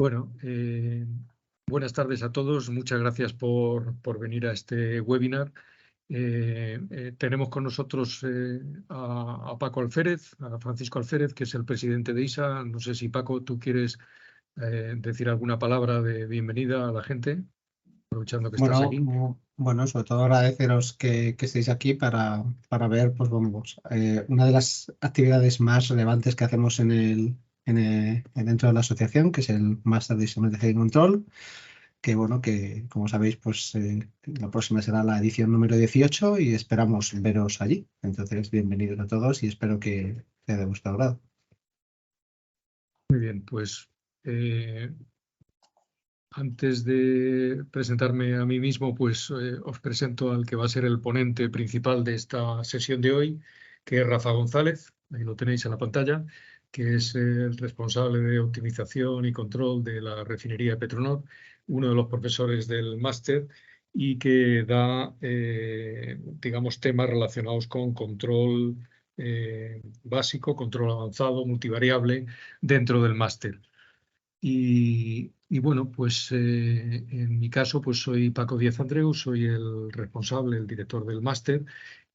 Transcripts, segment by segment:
Bueno, buenas tardes a todos. Muchas gracias por venir a este webinar. Tenemos con nosotros a Paco Alférez, a Francisco Alférez, que es el presidente de ISA. No sé si, Paco, tú quieres decir alguna palabra de bienvenida a la gente, aprovechando que estás Bueno, aquí. bueno, sobre todo agradeceros que estéis aquí para ver, pues vamos, una de las actividades más relevantes que hacemos dentro de la asociación, que es el Máster de Instrumentación y Control, que bueno, que como sabéis, pues la próxima será la edición número 18 y esperamos veros allí. Entonces, bienvenidos a todos y espero que sea de vuestro agrado. Muy bien, pues antes de presentarme a mí mismo, pues os presento al que va a ser el ponente principal de esta sesión de hoy, que es Rafa González, ahí lo tenéis en la pantalla, que es el responsable de optimización y control de la refinería de Petronor, uno de los profesores del máster y que da, digamos, temas relacionados con control básico, control avanzado, multivariable dentro del máster. Y bueno, pues en mi caso, pues soy Paco Díaz Andreu, soy el responsable, el director del máster,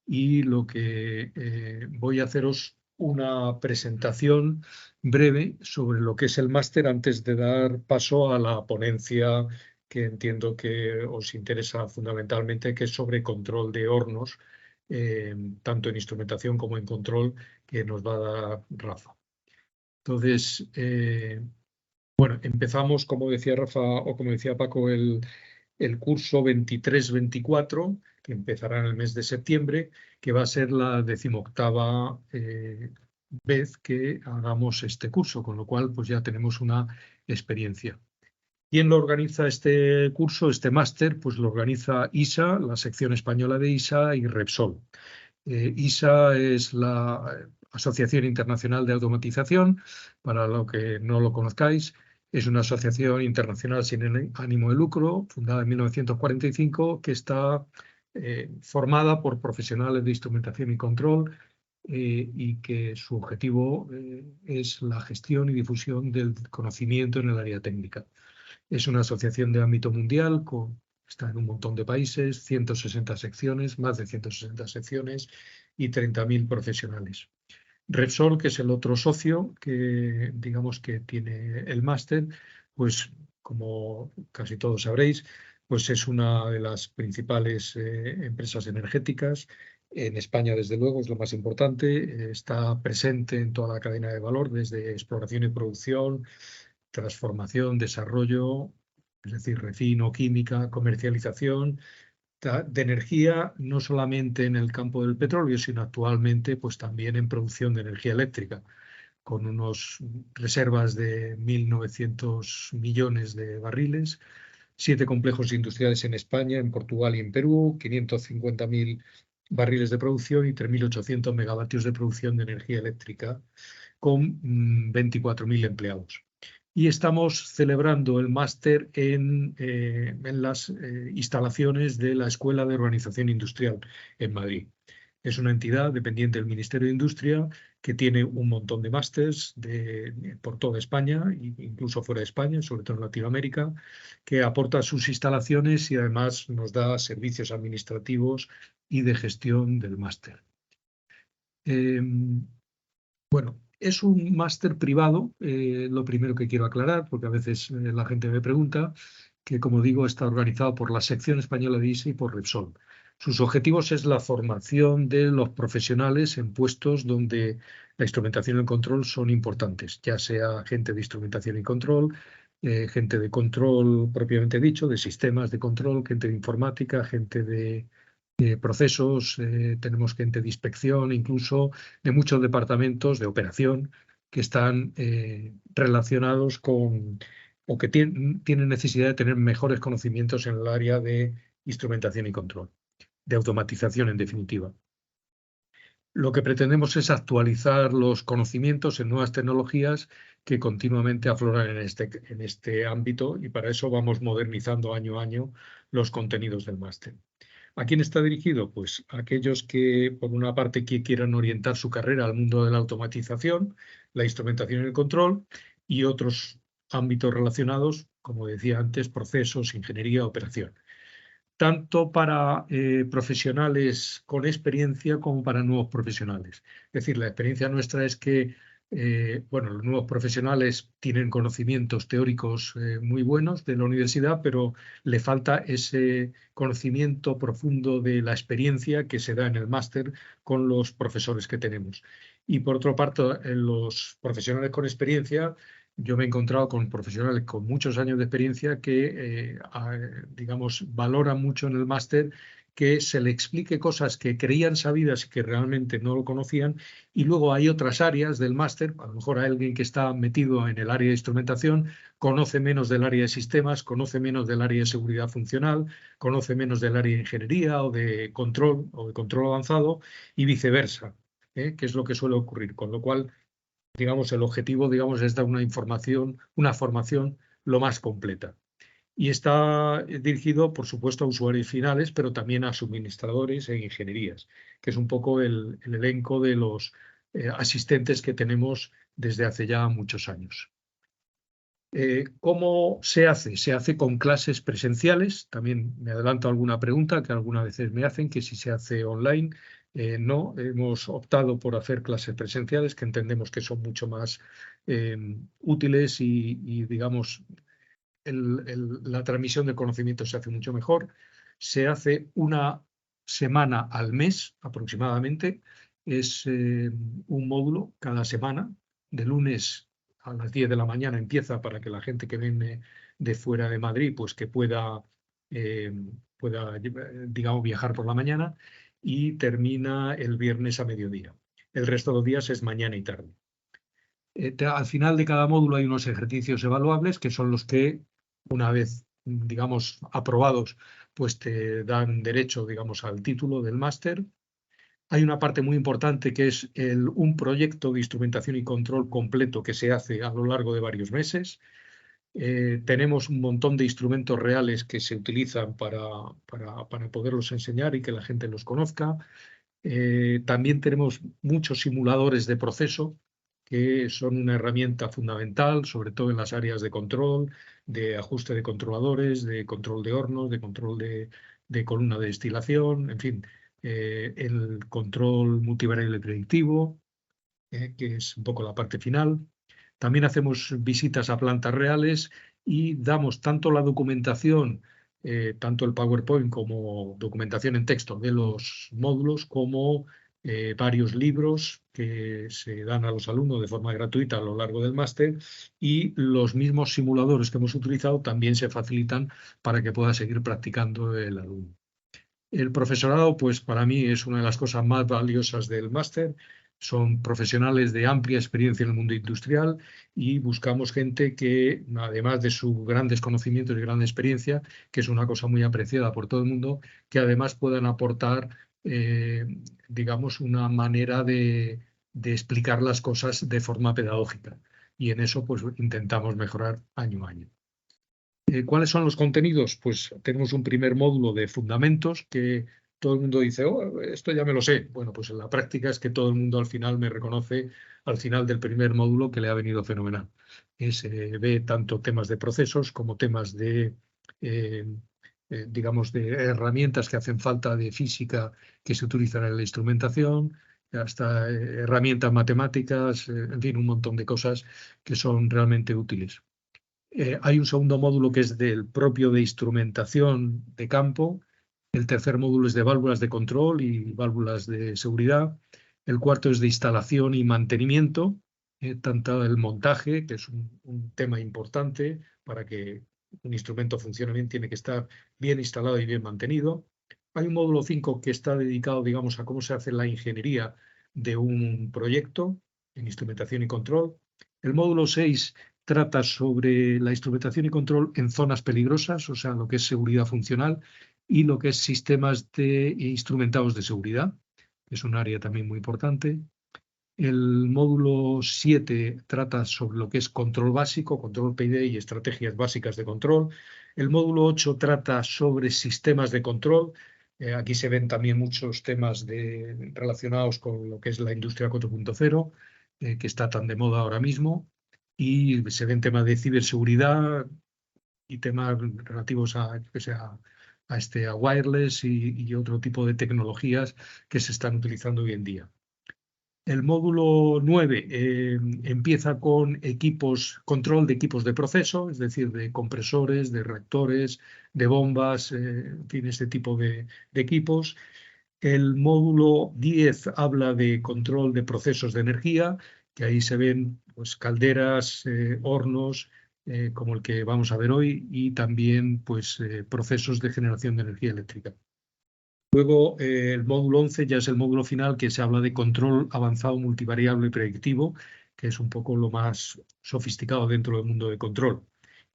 y lo que voy a haceros una presentación breve sobre lo que es el máster antes de dar paso a la ponencia que entiendo que os interesa fundamentalmente, que es sobre control de hornos, tanto en instrumentación como en control, que nos va a dar Rafa. Entonces, bueno, empezamos, como decía Rafa o como decía Paco, el curso 23-24, que empezará en el mes de septiembre, que va a ser la 18ª vez que hagamos este curso, con lo cual pues ya tenemos una experiencia. ¿Quién lo organiza este curso, este máster? Pues lo organiza ISA, la sección española de ISA y Repsol. ISA es la Asociación Internacional de Automatización, para lo que no lo conozcáis. Es una asociación internacional sin ánimo de lucro, fundada en 1945, que está formada por profesionales de instrumentación y control y que su objetivo es la gestión y difusión del conocimiento en el área técnica. Es una asociación de ámbito mundial, está en un montón de países, 160 secciones, más de 160 secciones y 30.000 profesionales. Repsol, que es el otro socio que digamos que tiene el máster, pues como casi todos sabréis, pues es una de las principales empresas energéticas. En España, desde luego, es lo más importante. Está presente en toda la cadena de valor, desde exploración y producción, transformación, desarrollo, es decir, refino, química, comercialización de energía, no solamente en el campo del petróleo, sino actualmente pues también en producción de energía eléctrica, con unas reservas de 1.900 millones de barriles, 7 complejos industriales en España, en Portugal y en Perú, 550.000 barriles de producción y 3.800 megavatios de producción de energía eléctrica, con 24.000 empleados. Y estamos celebrando el máster en las instalaciones de la Escuela de Organización Industrial en Madrid. Es una entidad dependiente del Ministerio de Industria que tiene un montón de másters por toda España, incluso fuera de España, sobre todo en Latinoamérica, que aporta sus instalaciones y además nos da servicios administrativos y de gestión del máster. Bueno, es un máster privado, lo primero que quiero aclarar, porque a veces la gente me pregunta, que como digo está organizado por la sección española de ISA y por Repsol. Sus objetivos es la formación de los profesionales en puestos donde la instrumentación y el control son importantes, ya sea gente de instrumentación y control, gente de control propiamente dicho, de sistemas de control, gente de informática, gente de procesos, tenemos gente de inspección, incluso de muchos departamentos de operación que están relacionados con o que tienen necesidad de tener mejores conocimientos en el área de instrumentación y control, de automatización en definitiva. Lo que pretendemos es actualizar los conocimientos en nuevas tecnologías que continuamente afloran en este ámbito y para eso vamos modernizando año a año los contenidos del máster. ¿A quién está dirigido? Pues a aquellos que, por una parte, que quieran orientar su carrera al mundo de la automatización, la instrumentación y el control, y otros ámbitos relacionados, como decía antes, procesos, ingeniería, operación, tanto para profesionales con experiencia como para nuevos profesionales. Es decir, la experiencia nuestra es que bueno, los nuevos profesionales tienen conocimientos teóricos muy buenos de la universidad, pero le falta ese conocimiento profundo de la experiencia que se da en el máster con los profesores que tenemos. Y por otra parte, los profesionales con experiencia, yo me he encontrado con profesionales con muchos años de experiencia que, digamos, valoran mucho en el máster que se le explique cosas que creían sabidas y que realmente no lo conocían. Y luego hay otras áreas del máster, a lo mejor hay alguien que está metido en el área de instrumentación, conoce menos del área de sistemas, conoce menos del área de seguridad funcional, conoce menos del área de ingeniería o de control avanzado y viceversa, que es lo que suele ocurrir. Con lo cual, digamos, el objetivo, digamos, es dar una información, una formación lo más completa. Y está dirigido, por supuesto, a usuarios finales, pero también a suministradores e ingenierías, que es un poco el elenco de los asistentes que tenemos desde hace ya muchos años. ¿Cómo se hace? Se hace con clases presenciales. También me adelanto a alguna pregunta que algunas veces me hacen, que si se hace online. No, hemos optado por hacer clases presenciales, que entendemos que son mucho más útiles y, digamos, la transmisión del conocimiento se hace mucho mejor. Se hace una semana al mes aproximadamente. Es un módulo cada semana. De lunes a las 10 de la mañana empieza para que la gente que viene de fuera de Madrid pues que pueda digamos, viajar por la mañana, y termina el viernes a mediodía. El resto de los días es mañana y tarde. Al final de cada módulo hay unos ejercicios evaluables que son los que, una vez, digamos, aprobados, pues te dan derecho, digamos, al título del máster. Hay una parte muy importante que es un proyecto de instrumentación y control completo que se hace a lo largo de varios meses. Tenemos un montón de instrumentos reales que se utilizan para poderlos enseñar y que la gente los conozca. También tenemos muchos simuladores de proceso que son una herramienta fundamental, sobre todo en las áreas de control, de ajuste de controladores, de control de hornos, de control de columna de destilación, en fin, el control multivariable predictivo, que es un poco la parte final. También hacemos visitas a plantas reales y damos tanto la documentación, tanto el PowerPoint como documentación en texto de los módulos, como varios libros que se dan a los alumnos de forma gratuita a lo largo del máster, y los mismos simuladores que hemos utilizado también se facilitan para que pueda seguir practicando el alumno. El profesorado, pues para mí es una de las cosas más valiosas del máster. Son profesionales de amplia experiencia en el mundo industrial y buscamos gente que, además de sus grandes conocimientos y gran experiencia, que es una cosa muy apreciada por todo el mundo, que además puedan aportar, digamos, una manera de explicar las cosas de forma pedagógica. Y en eso, pues, intentamos mejorar año a año. ¿Cuáles son los contenidos? Pues tenemos un primer módulo de fundamentos que todo el mundo dice, oh, esto ya me lo sé. Bueno, pues en la práctica es que todo el mundo al final me reconoce al final del primer módulo que le ha venido fenomenal. Se ve tanto temas de procesos como temas de, digamos, de herramientas que hacen falta de física que se utilizan en la instrumentación, hasta herramientas matemáticas, en fin, un montón de cosas que son realmente útiles. Hay un segundo módulo que es del propio de instrumentación de campo. El tercer módulo es de válvulas de control y válvulas de seguridad. El cuarto es de instalación y mantenimiento, tanto el montaje, que es un tema importante para que un instrumento funcione bien, tiene que estar bien instalado y bien mantenido. Hay un módulo 5 que está dedicado, digamos, a cómo se hace la ingeniería de un proyecto en instrumentación y control. El módulo 6 trata sobre la instrumentación y control en zonas peligrosas, o sea, lo que es seguridad funcional y lo que es sistemas de instrumentados de seguridad, que es un área también muy importante. El módulo 7 trata sobre lo que es control básico, control PID y estrategias básicas de control. El módulo 8 trata sobre sistemas de control. Aquí se ven también muchos temas relacionados con lo que es la industria 4.0, que está tan de moda ahora mismo. y se ven temas de ciberseguridad y temas relativos a, yo que sé, a wireless y otro tipo de tecnologías que se están utilizando hoy en día. El módulo 9 empieza con control de equipos de proceso, es decir, de compresores, de reactores, de bombas, en fin, este tipo de equipos. El módulo 10 habla de control de procesos de energía, que ahí se ven pues, calderas, hornos, como el que vamos a ver hoy, y también pues, procesos de generación de energía eléctrica. Luego, el módulo 11 ya es el módulo final que se habla de control avanzado multivariable y predictivo, que es un poco lo más sofisticado dentro del mundo de control.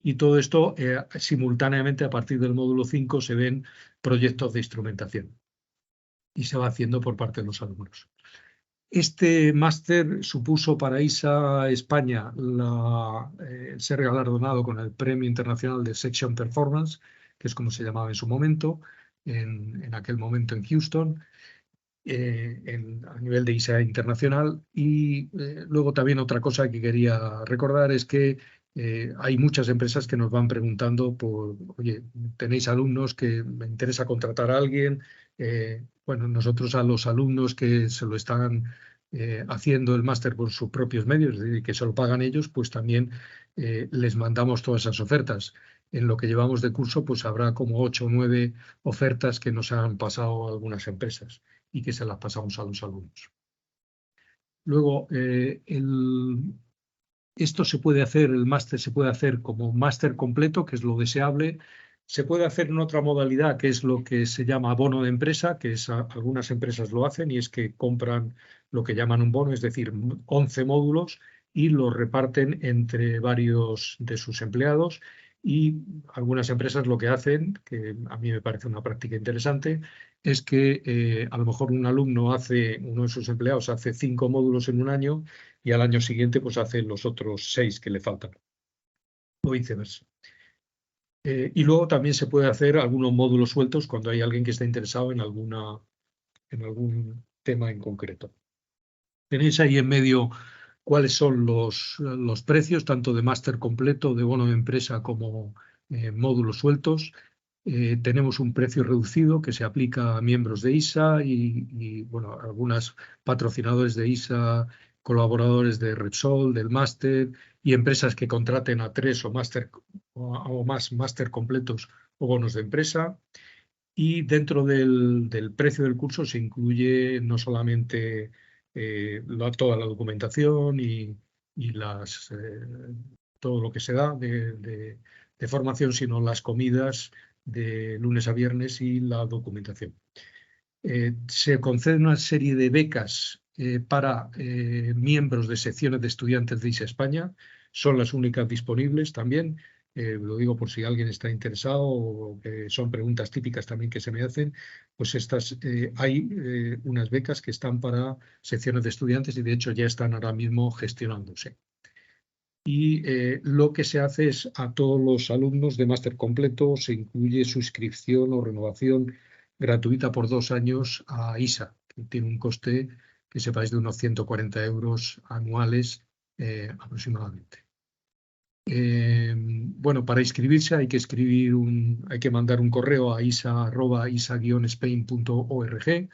Y todo esto, simultáneamente, a partir del módulo 5, se ven proyectos de instrumentación y se va haciendo por parte de los alumnos. Este máster supuso para ISA España ser galardonado con el Premio Internacional de Section Performance, que es como se llamaba en su momento, en aquel momento en Houston, a nivel de ISA internacional. Y luego también otra cosa que quería recordar es que hay muchas empresas que nos van preguntando oye, ¿tenéis alumnos que me interesa contratar a alguien? Bueno, nosotros a los alumnos que se lo están haciendo el máster por sus propios medios, es decir, que se lo pagan ellos, pues también les mandamos todas esas ofertas. En lo que llevamos de curso, pues habrá como 8 o 9 ofertas que nos han pasado algunas empresas y que se las pasamos a los alumnos. Luego, esto se puede hacer, el máster se puede hacer como máster completo, que es lo deseable. Se puede hacer en otra modalidad, que es lo que se llama bono de empresa, que algunas empresas lo hacen, y es que compran lo que llaman un bono, es decir, 11 módulos, y los reparten entre varios de sus empleados. Y algunas empresas lo que hacen, que a mí me parece una práctica interesante, es que a lo mejor uno de sus empleados hace 5 módulos en un año y al año siguiente pues hace los otros 6 que le faltan, o viceversa. Y luego también se puede hacer algunos módulos sueltos cuando hay alguien que está interesado en algún tema en concreto. Tenéis ahí en medio cuáles son los precios, tanto de máster completo, de bono de empresa, como módulos sueltos. Tenemos un precio reducido que se aplica a miembros de ISA y bueno, algunos patrocinadores de ISA, colaboradores de Repsol, del máster, y empresas que contraten a 3 o más máster completos o bonos de empresa. Y dentro del precio del curso se incluye no solamente toda la documentación y todo lo que se da de formación, sino las comidas de lunes a viernes y la documentación. Se concede una serie de becas para miembros de secciones de estudiantes de ISA España. Son las únicas disponibles también. Lo digo por si alguien está interesado o que son preguntas típicas también que se me hacen. Pues hay unas becas que están para secciones de estudiantes y de hecho ya están ahora mismo gestionándose. Y lo que se hace es a todos los alumnos de máster completo se incluye suscripción o renovación gratuita por 2 años a ISA, que tiene un coste, que sepáis, de unos 140 euros anuales aproximadamente. Bueno, para inscribirse hay que mandar un correo a isa@isa-spain.org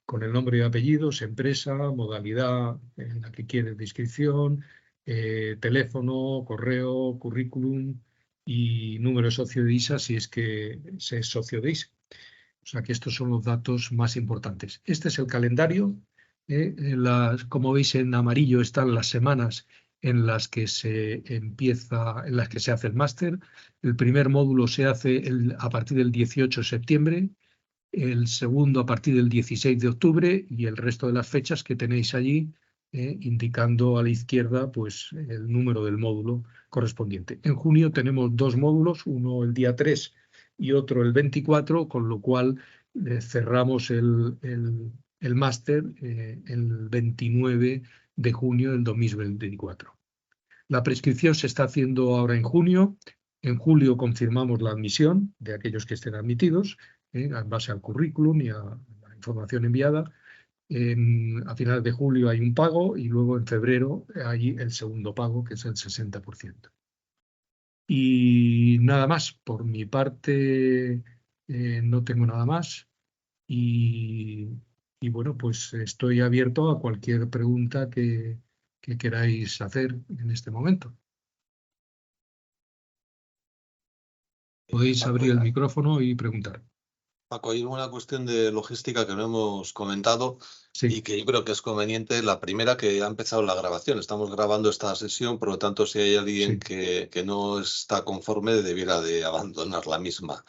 con el nombre y apellidos, empresa, modalidad en la que quieres de inscripción, teléfono, correo, currículum y número de socio de ISA si es que se es socio de ISA. O sea que estos son los datos más importantes. Este es el calendario. Como veis en amarillo están las semanas en las que se hace el máster. El primer módulo se hace a partir del 18 de septiembre, el segundo a partir del 16 de octubre y el resto de las fechas que tenéis allí, indicando a la izquierda pues, el número del módulo correspondiente. En junio tenemos 2 módulos, uno el día 3 y otro el 24, con lo cual cerramos el máster el 29 de junio del 2024. La prescripción se está haciendo ahora en junio. En julio confirmamos la admisión de aquellos que estén admitidos, en base al currículum y a la información enviada. a finales de julio hay un pago y luego en febrero hay el segundo pago, que es el 60%. Y nada más, por mi parte no tengo nada más y, y bueno, pues estoy abierto a cualquier pregunta que queráis hacer en este momento. Podéis abrir el micrófono y preguntar. Paco, hay una cuestión de logística que no hemos comentado Sí, y que yo creo que es conveniente. La primera, que ha empezado la grabación. Estamos grabando esta sesión, por lo tanto, si hay alguien sí, que no está conforme, debiera de abandonar la misma.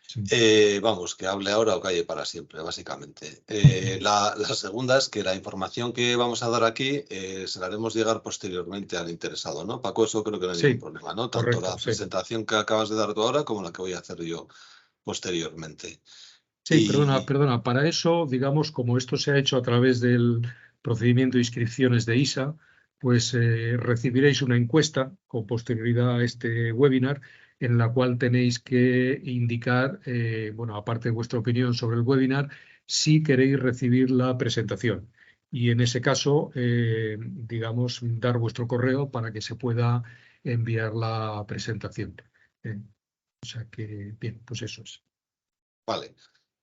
sí. Vamos, que hable ahora o calle para siempre, básicamente. La segunda es que la información que vamos a dar aquí se la haremos llegar posteriormente al interesado, ¿no? Paco, eso creo que no hay ningún Sí, problema, ¿no? Tanto correcto, la sí. presentación que acabas de dar tú ahora como la que voy a hacer yo posteriormente. Sí, perdona. Para eso, digamos, como esto se ha hecho a través del procedimiento de inscripciones de ISA, pues recibiréis una encuesta con posterioridad a este webinar en la cual tenéis que indicar, bueno, aparte de vuestra opinión sobre el webinar, si queréis recibir la presentación. Y en ese caso, digamos, dar vuestro correo para que se pueda enviar la presentación. O sea que, bien, pues eso es. Vale.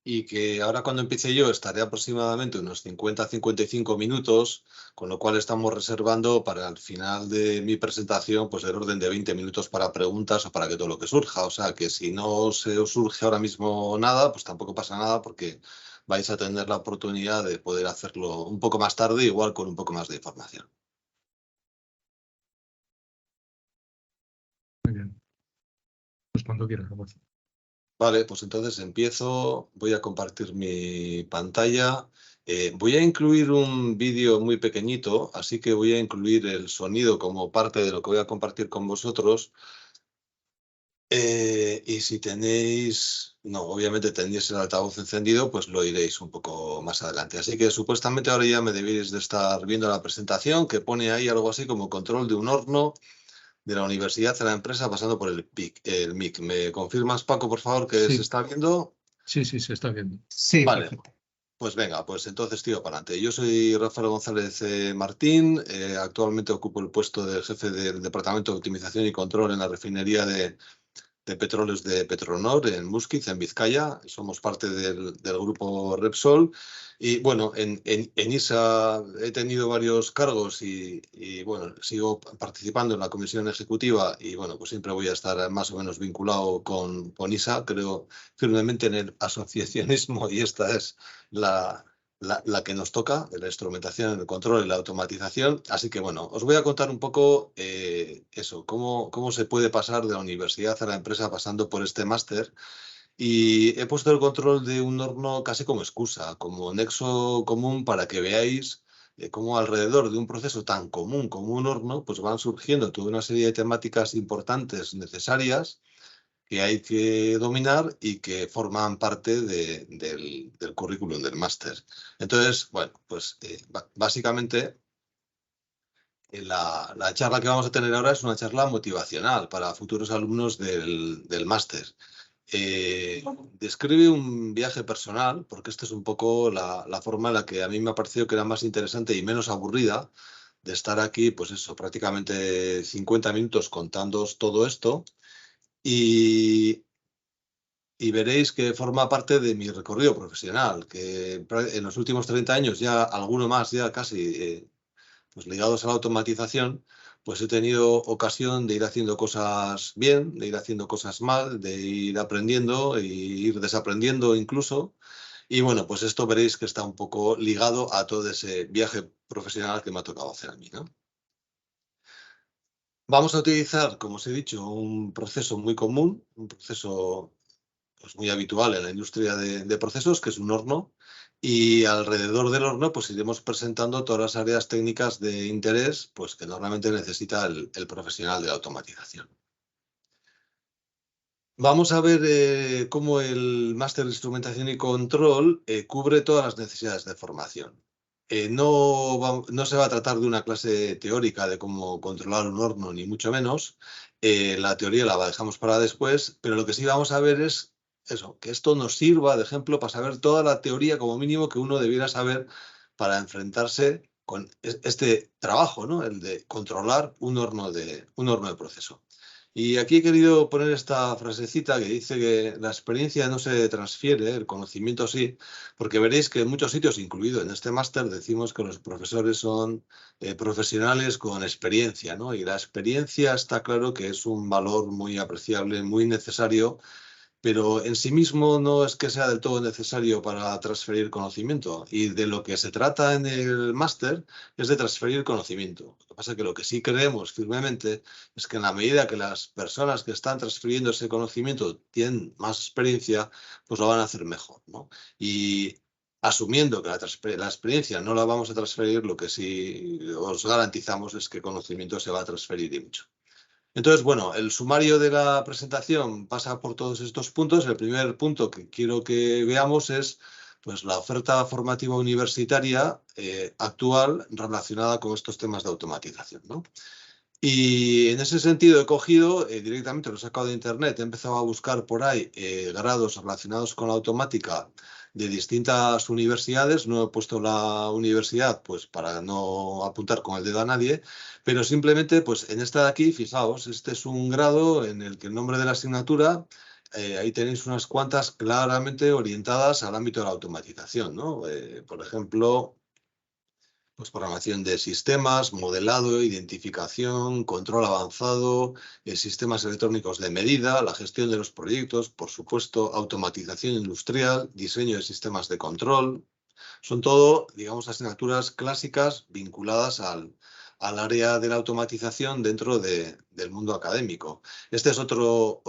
Y que ahora cuando empiece yo estaré aproximadamente unos 50-55 minutos, con lo cual estamos reservando para el final de mi presentación pues el orden de 20 minutos para preguntas o para que todo lo que surja. O sea que si no se os surge ahora mismo nada, pues tampoco pasa nada porque vais a tener la oportunidad de poder hacerlo un poco más tarde, igual con un poco más de información. Muy bien. Pues cuando quieras, Roberto. Vale, pues entonces empiezo, voy a compartir mi pantalla. Voy a incluir un vídeo muy pequeñito, así que voy a incluir el sonido como parte de lo que voy a compartir con vosotros. Y si tenéis, no, obviamente tenéis el altavoz encendido, pues lo iréis un poco más adelante. Así que supuestamente ahora ya me debéis de estar viendo la presentación que pone ahí algo así como control de un horno de la universidad a la empresa pasando por el MIC. ¿Me confirmas, Paco, por favor, que Sí. se está viendo? Sí, se está viendo. Sí, Vale, perfecto. pues venga, pues entonces tiro para adelante. Yo soy Rafael González Martín, actualmente ocupo el puesto de jefe del Departamento de Optimización y Control en la refinería de petróleos de Petronor en Musquiz, en Vizcaya. Somos parte del grupo Repsol. Y bueno, en ISA he tenido varios cargos y bueno, sigo participando en la comisión ejecutiva y bueno, pues siempre voy a estar más o menos vinculado con ISA. Creo firmemente en el asociacionismo y esta es la que nos toca, de la instrumentación, el control y la automatización. Así que bueno, os voy a contar un poco eso, cómo se puede pasar de la universidad a la empresa pasando por este máster. Y he puesto el control de un horno casi como excusa, como nexo común para que veáis cómo alrededor de un proceso tan común como un horno, pues van surgiendo toda una serie de temáticas importantes, necesarias, que hay que dominar y que forman parte del currículum del máster. Entonces, bueno, pues básicamente la charla que vamos a tener ahora es una charla motivacional para futuros alumnos del máster. Describe un viaje personal, porque esta es un poco la forma en la que a mí me ha parecido que era más interesante y menos aburrida de estar aquí, pues eso, prácticamente 50 minutos contándoos todo esto. Y veréis que forma parte de mi recorrido profesional, que en los últimos 30 años, ya alguno más, ya casi pues ligados a la automatización, pues he tenido ocasión de ir haciendo cosas bien, de ir haciendo cosas mal, de ir aprendiendo e ir desaprendiendo incluso. Y bueno, pues esto veréis que está un poco ligado a todo ese viaje profesional que me ha tocado hacer a mí, ¿no? Vamos a utilizar, como os he dicho, un proceso muy común, un proceso pues muy habitual en la industria de procesos, que es un horno, y alrededor del horno pues iremos presentando todas las áreas técnicas de interés pues, que normalmente necesita el profesional de la automatización. Vamos a ver cómo el máster de instrumentación y control cubre todas las necesidades de formación. No se va a tratar de una clase teórica de cómo controlar un horno, ni mucho menos. La teoría la dejamos para después, pero lo que sí vamos a ver es eso, que esto nos sirva de ejemplo para saber toda la teoría como mínimo que uno debiera saber para enfrentarse con este trabajo, ¿no? El de controlar un horno de proceso. Y aquí he querido poner esta frasecita que dice que la experiencia no se transfiere, el conocimiento sí, porque veréis que en muchos sitios, incluido en este máster, decimos que los profesores son profesionales con experiencia, ¿no? Y la experiencia está claro que es un valor muy apreciable, muy necesario, pero en sí mismo no es que sea del todo necesario para transferir conocimiento. Y de lo que se trata en el máster es de transferir conocimiento. Lo que pasa es que lo que sí creemos firmemente es que en la medida que las personas que están transfiriendo ese conocimiento tienen más experiencia, pues lo van a hacer mejor, ¿no? Y asumiendo que la experiencia no la vamos a transferir, lo que sí os garantizamos es que conocimiento se va a transferir y mucho. Entonces, bueno, el sumario de la presentación pasa por todos estos puntos. El primer punto que quiero que veamos es pues, la oferta formativa universitaria actual relacionada con estos temas de automatización, ¿no? Y en ese sentido he cogido, directamente lo he sacado de internet, he empezado a buscar por ahí grados relacionados con la automática de distintas universidades. No he puesto la universidad pues para no apuntar con el dedo a nadie, pero simplemente pues en esta de aquí, fijaos, este es un grado en el que el nombre de la asignatura, ahí tenéis unas cuantas claramente orientadas al ámbito de la automatización, ¿no? Por ejemplo, pues programación de sistemas, modelado, identificación, control avanzado, sistemas electrónicos de medida, la gestión de los proyectos, por supuesto, automatización industrial, diseño de sistemas de control. Son todo, digamos, asignaturas clásicas vinculadas al área de la automatización dentro del mundo académico. Este es otro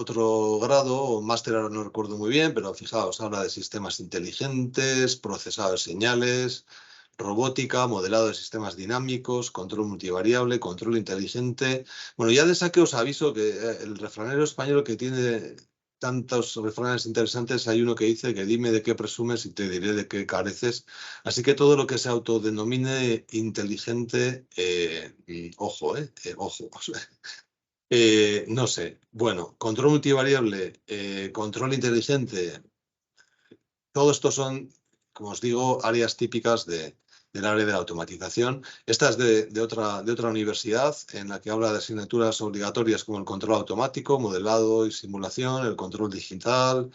grado o máster, ahora no recuerdo muy bien, pero fijaos, habla de sistemas inteligentes, procesado de señales, robótica, modelado de sistemas dinámicos, control multivariable, control inteligente. Bueno, ya de saque os aviso que el refranero español, que tiene tantos refranes interesantes, hay uno que dice que dime de qué presumes y te diré de qué careces. Así que todo lo que se autodenomine inteligente, ojo, ojo. No sé. Bueno, control multivariable, control inteligente, todo esto son, como os digo, áreas típicas del área de la automatización. Esta es de otra universidad en la que habla de asignaturas obligatorias como el control automático, modelado y simulación, el control digital,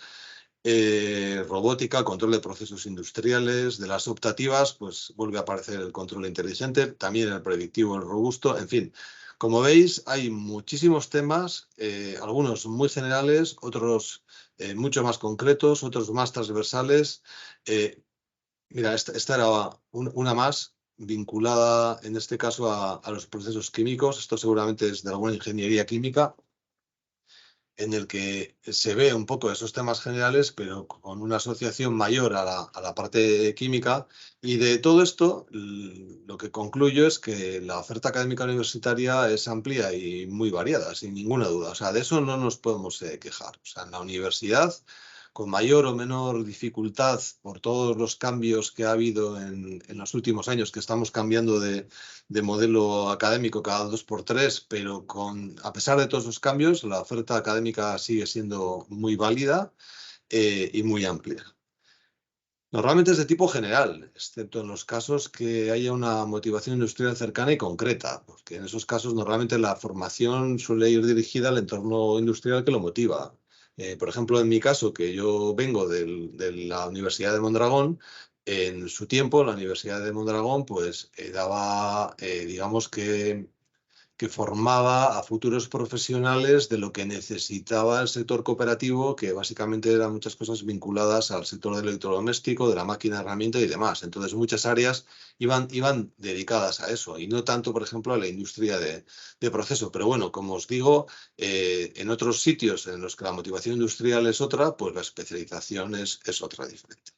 robótica, control de procesos industriales. De las optativas, pues vuelve a aparecer el control inteligente, también el predictivo, el robusto, en fin. Como veis, hay muchísimos temas, algunos muy generales, otros mucho más concretos, otros más transversales. Mira, esta era una más vinculada, en este caso, a los procesos químicos. Esto seguramente es de alguna ingeniería química, en el que se ve un poco esos temas generales, pero con una asociación mayor a la parte química. Y de todo esto, lo que concluyo es que la oferta académica universitaria es amplia y muy variada, sin ninguna duda. O sea, de eso no nos podemos quejar. O sea, en la universidad, con mayor o menor dificultad por todos los cambios que ha habido en los últimos años, que estamos cambiando de modelo académico cada 2 por 3, pero a pesar de todos los cambios, la oferta académica sigue siendo muy válida y muy amplia. Normalmente es de tipo general, excepto en los casos que haya una motivación industrial cercana y concreta, porque en esos casos normalmente la formación suele ir dirigida al entorno industrial que lo motiva. Por ejemplo, en mi caso, que yo vengo de la Universidad de Mondragón, en su tiempo la Universidad de Mondragón pues daba, digamos que formaba a futuros profesionales de lo que necesitaba el sector cooperativo, que básicamente eran muchas cosas vinculadas al sector del electrodoméstico, de la máquina herramienta y demás. Entonces muchas áreas iban dedicadas a eso y no tanto, por ejemplo, a la industria de proceso. Pero bueno, como os digo, en otros sitios en los que la motivación industrial es otra, pues la especialización es otra diferente.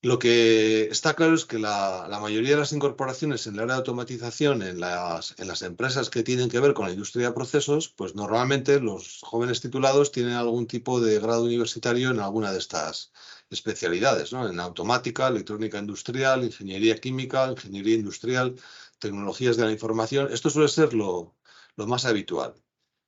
Lo que está claro es que la mayoría de las incorporaciones en el área de automatización en las empresas que tienen que ver con la industria de procesos, pues normalmente los jóvenes titulados tienen algún tipo de grado universitario en alguna de estas especialidades, ¿no? En automática, electrónica industrial, ingeniería química, ingeniería industrial, tecnologías de la información. Esto suele ser lo más habitual.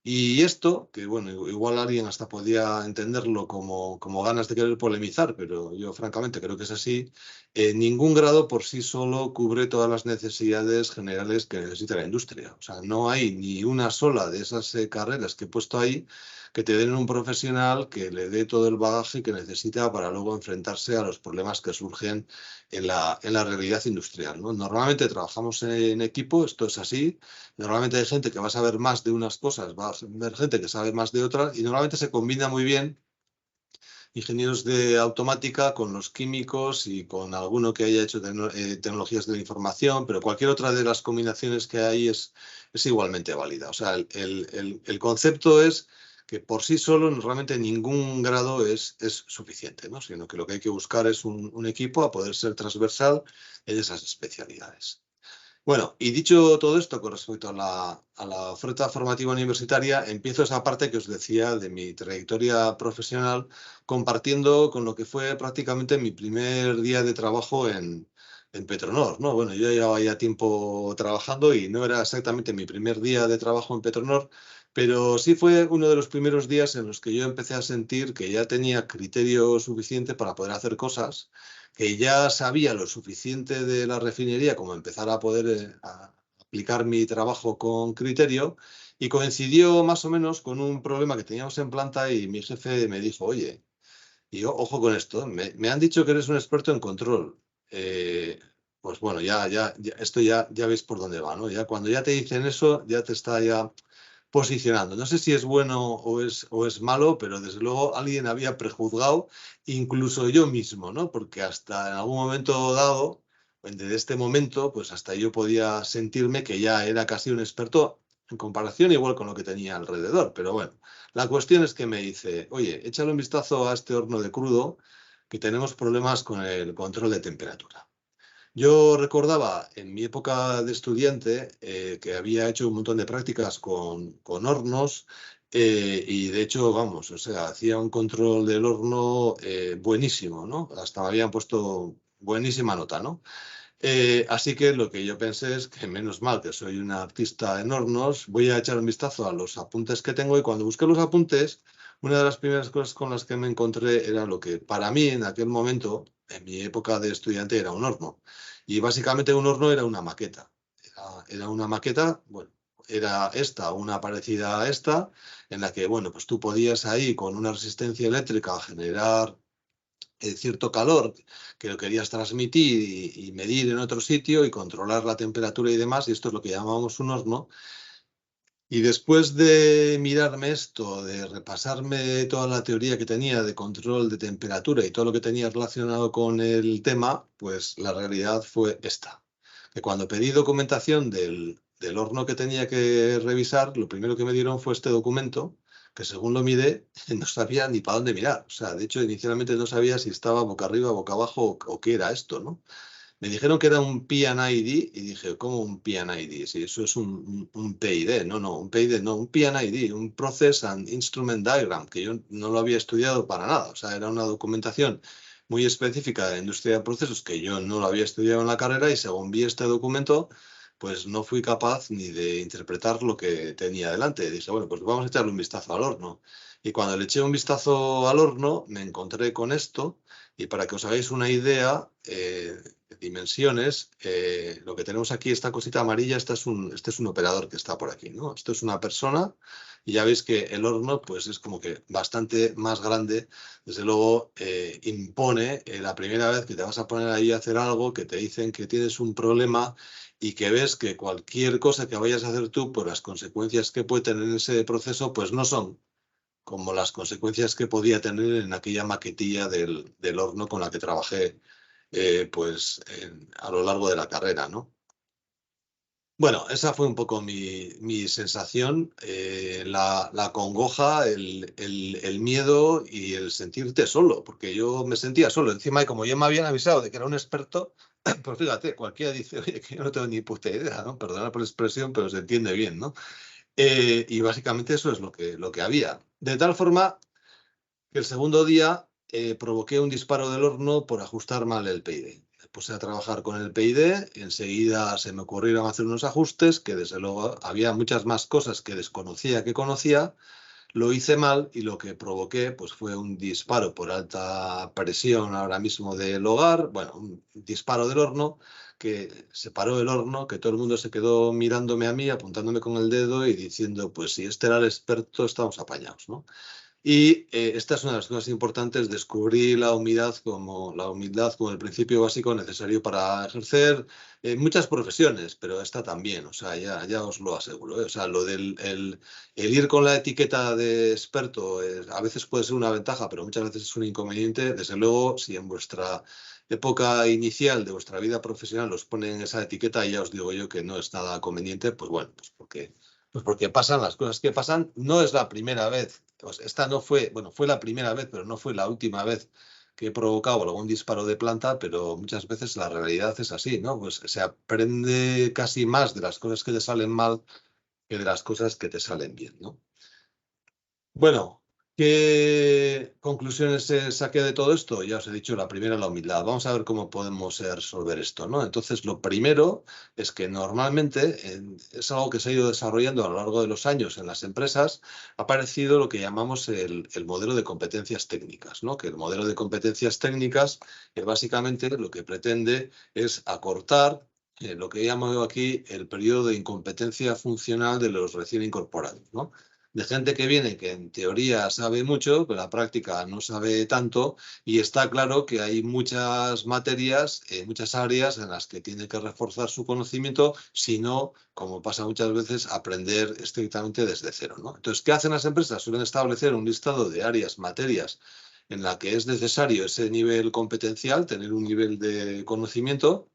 Y esto, que bueno, igual alguien hasta podía entenderlo como ganas de querer polemizar, pero yo francamente creo que es así, ningún grado por sí solo cubre todas las necesidades generales que necesita la industria. O sea, no hay ni una sola de esas carreras que he puesto ahí que te den un profesional que le dé todo el bagaje que necesita para luego enfrentarse a los problemas que surgen en la realidad industrial, ¿no? Normalmente trabajamos en equipo, esto es así. Normalmente hay gente que va a saber más de unas cosas, va a haber gente que sabe más de otras, y normalmente se combina muy bien ingenieros de automática con los químicos y con alguno que haya hecho tecnologías de la información, pero cualquier otra de las combinaciones que hay es igualmente válida. O sea, el concepto es que por sí solo realmente ningún grado es suficiente, ¿no? Sino que lo que hay que buscar es un equipo a poder ser transversal en esas especialidades. Bueno, y dicho todo esto con respecto a la oferta formativa universitaria, empiezo esa parte que os decía de mi trayectoria profesional, compartiendo con lo que fue prácticamente mi primer día de trabajo en Petronor, ¿no? Bueno, yo llevaba ya tiempo trabajando y no era exactamente mi primer día de trabajo en Petronor, pero sí fue uno de los primeros días en los que yo empecé a sentir que ya tenía criterio suficiente para poder hacer cosas, que ya sabía lo suficiente de la refinería como empezar a poder aplicar mi trabajo con criterio, y coincidió más o menos con un problema que teníamos en planta y mi jefe me dijo, oye, y yo, ojo con esto, me han dicho que eres un experto en control. Pues bueno, esto ya veis por dónde va, ¿no? Ya cuando ya te dicen eso, ya te está ya posicionando. No sé si es bueno o es malo, pero desde luego alguien había prejuzgado, incluso yo mismo, ¿no? Porque hasta en algún momento dado, desde este momento, pues hasta yo podía sentirme que ya era casi un experto en comparación igual con lo que tenía alrededor. Pero bueno, la cuestión es que me dice, oye, échale un vistazo a este horno de crudo, que tenemos problemas con el control de temperatura. Yo recordaba en mi época de estudiante que había hecho un montón de prácticas con hornos, y de hecho, vamos, o sea, hacía un control del horno buenísimo, ¿no? Hasta me habían puesto buenísima nota, ¿no? Así que lo que yo pensé es que menos mal que soy un artista en hornos, voy a echar un vistazo a los apuntes que tengo, y cuando busqué los apuntes, una de las primeras cosas con las que me encontré era lo que para mí en aquel momento, en mi época de estudiante, era un horno. Y básicamente un horno era una maqueta. Era una maqueta, bueno, era esta, una parecida a esta, en la que, bueno, pues tú podías ahí con una resistencia eléctrica generar cierto calor que lo querías transmitir y medir en otro sitio y controlar la temperatura y demás, y esto es lo que llamábamos un horno. Y después de mirarme esto, de repasarme toda la teoría que tenía de control de temperatura y todo lo que tenía relacionado con el tema, pues la realidad fue esta. Que cuando pedí documentación del horno que tenía que revisar, lo primero que me dieron fue este documento, que según lo miré, no sabía ni para dónde mirar. O sea, de hecho, inicialmente no sabía si estaba boca arriba, boca abajo o qué era esto, ¿no? Me dijeron que era un PID y dije, ¿cómo un PID? Si eso es un PID. No, un PID no, un PID, un Process and Instrument Diagram, que yo no lo había estudiado para nada. O sea, era una documentación muy específica de la industria de procesos que yo no lo había estudiado en la carrera, y según vi este documento, pues no fui capaz ni de interpretar lo que tenía delante. Dije, bueno, pues vamos a echarle un vistazo al horno. Y cuando le eché un vistazo al horno, me encontré con esto, y para que os hagáis una idea, dimensiones, lo que tenemos aquí, esta cosita amarilla, este es un operador que está por aquí, ¿no? Esto es una persona, y ya veis que el horno pues es como que bastante más grande. Desde luego impone la primera vez que te vas a poner ahí a hacer algo, que te dicen que tienes un problema y que ves que cualquier cosa que vayas a hacer tú, por las consecuencias que puede tener ese proceso, pues no son como las consecuencias que podía tener en aquella maquetilla del horno con la que trabajé a lo largo de la carrera, ¿no? Bueno, esa fue un poco mi sensación, la congoja, el miedo y el sentirte solo, porque yo me sentía solo. Encima, y como ya me habían avisado de que era un experto, pues fíjate, cualquiera dice, oye, que yo no tengo ni puta idea, ¿no? Perdona por la expresión, pero se entiende bien, ¿no? Y básicamente eso es lo que había. De tal forma que el segundo día provoqué un disparo del horno por ajustar mal el PID. puse a trabajar con el PID, enseguida se me ocurrieron hacer unos ajustes, que desde luego había muchas más cosas que desconocía que conocía. Lo hice mal y lo que provoqué pues, fue un disparo por alta presión ahora mismo del hogar, bueno, un disparo del horno, que se paró el horno, que todo el mundo se quedó mirándome a mí, apuntándome con el dedo y diciendo, pues si este era el experto, estamos apañados, ¿no? Y esta es una de las cosas importantes, descubrí la humildad como el principio básico necesario para ejercer muchas profesiones, pero esta también, o sea, ya os lo aseguro. O sea, lo del el ir con la etiqueta de experto a veces puede ser una ventaja, pero muchas veces es un inconveniente. Desde luego, si en vuestra época inicial de vuestra vida profesional os ponen esa etiqueta, ya os digo yo que no es nada conveniente, pues bueno, pues porque pasan las cosas que pasan. No es la primera vez, pues esta no fue, bueno, fue la primera vez, pero no fue la última vez que he provocado algún disparo de planta, pero muchas veces la realidad es así, ¿no? Pues se aprende casi más de las cosas que te salen mal que de las cosas que te salen bien, ¿no? Bueno, ¿qué conclusiones saqué de todo esto? Ya os he dicho, la primera, la humildad. Vamos a ver cómo podemos resolver esto, ¿no? Entonces, lo primero es que normalmente es algo que se ha ido desarrollando a lo largo de los años en las empresas, ha aparecido lo que llamamos el modelo de competencias técnicas, ¿no? Que el modelo de competencias técnicas básicamente lo que pretende es acortar lo que llamo yo aquí el periodo de incompetencia funcional de los recién incorporados, ¿no? De gente que viene que en teoría sabe mucho, pero en la práctica no sabe tanto, y está claro que hay muchas materias, muchas áreas en las que tiene que reforzar su conocimiento, si no, como pasa muchas veces, aprender estrictamente desde cero, ¿no? Entonces, ¿qué hacen las empresas? Suelen establecer un listado de áreas, materias, en la que es necesario ese nivel competencial, tener un nivel de conocimiento.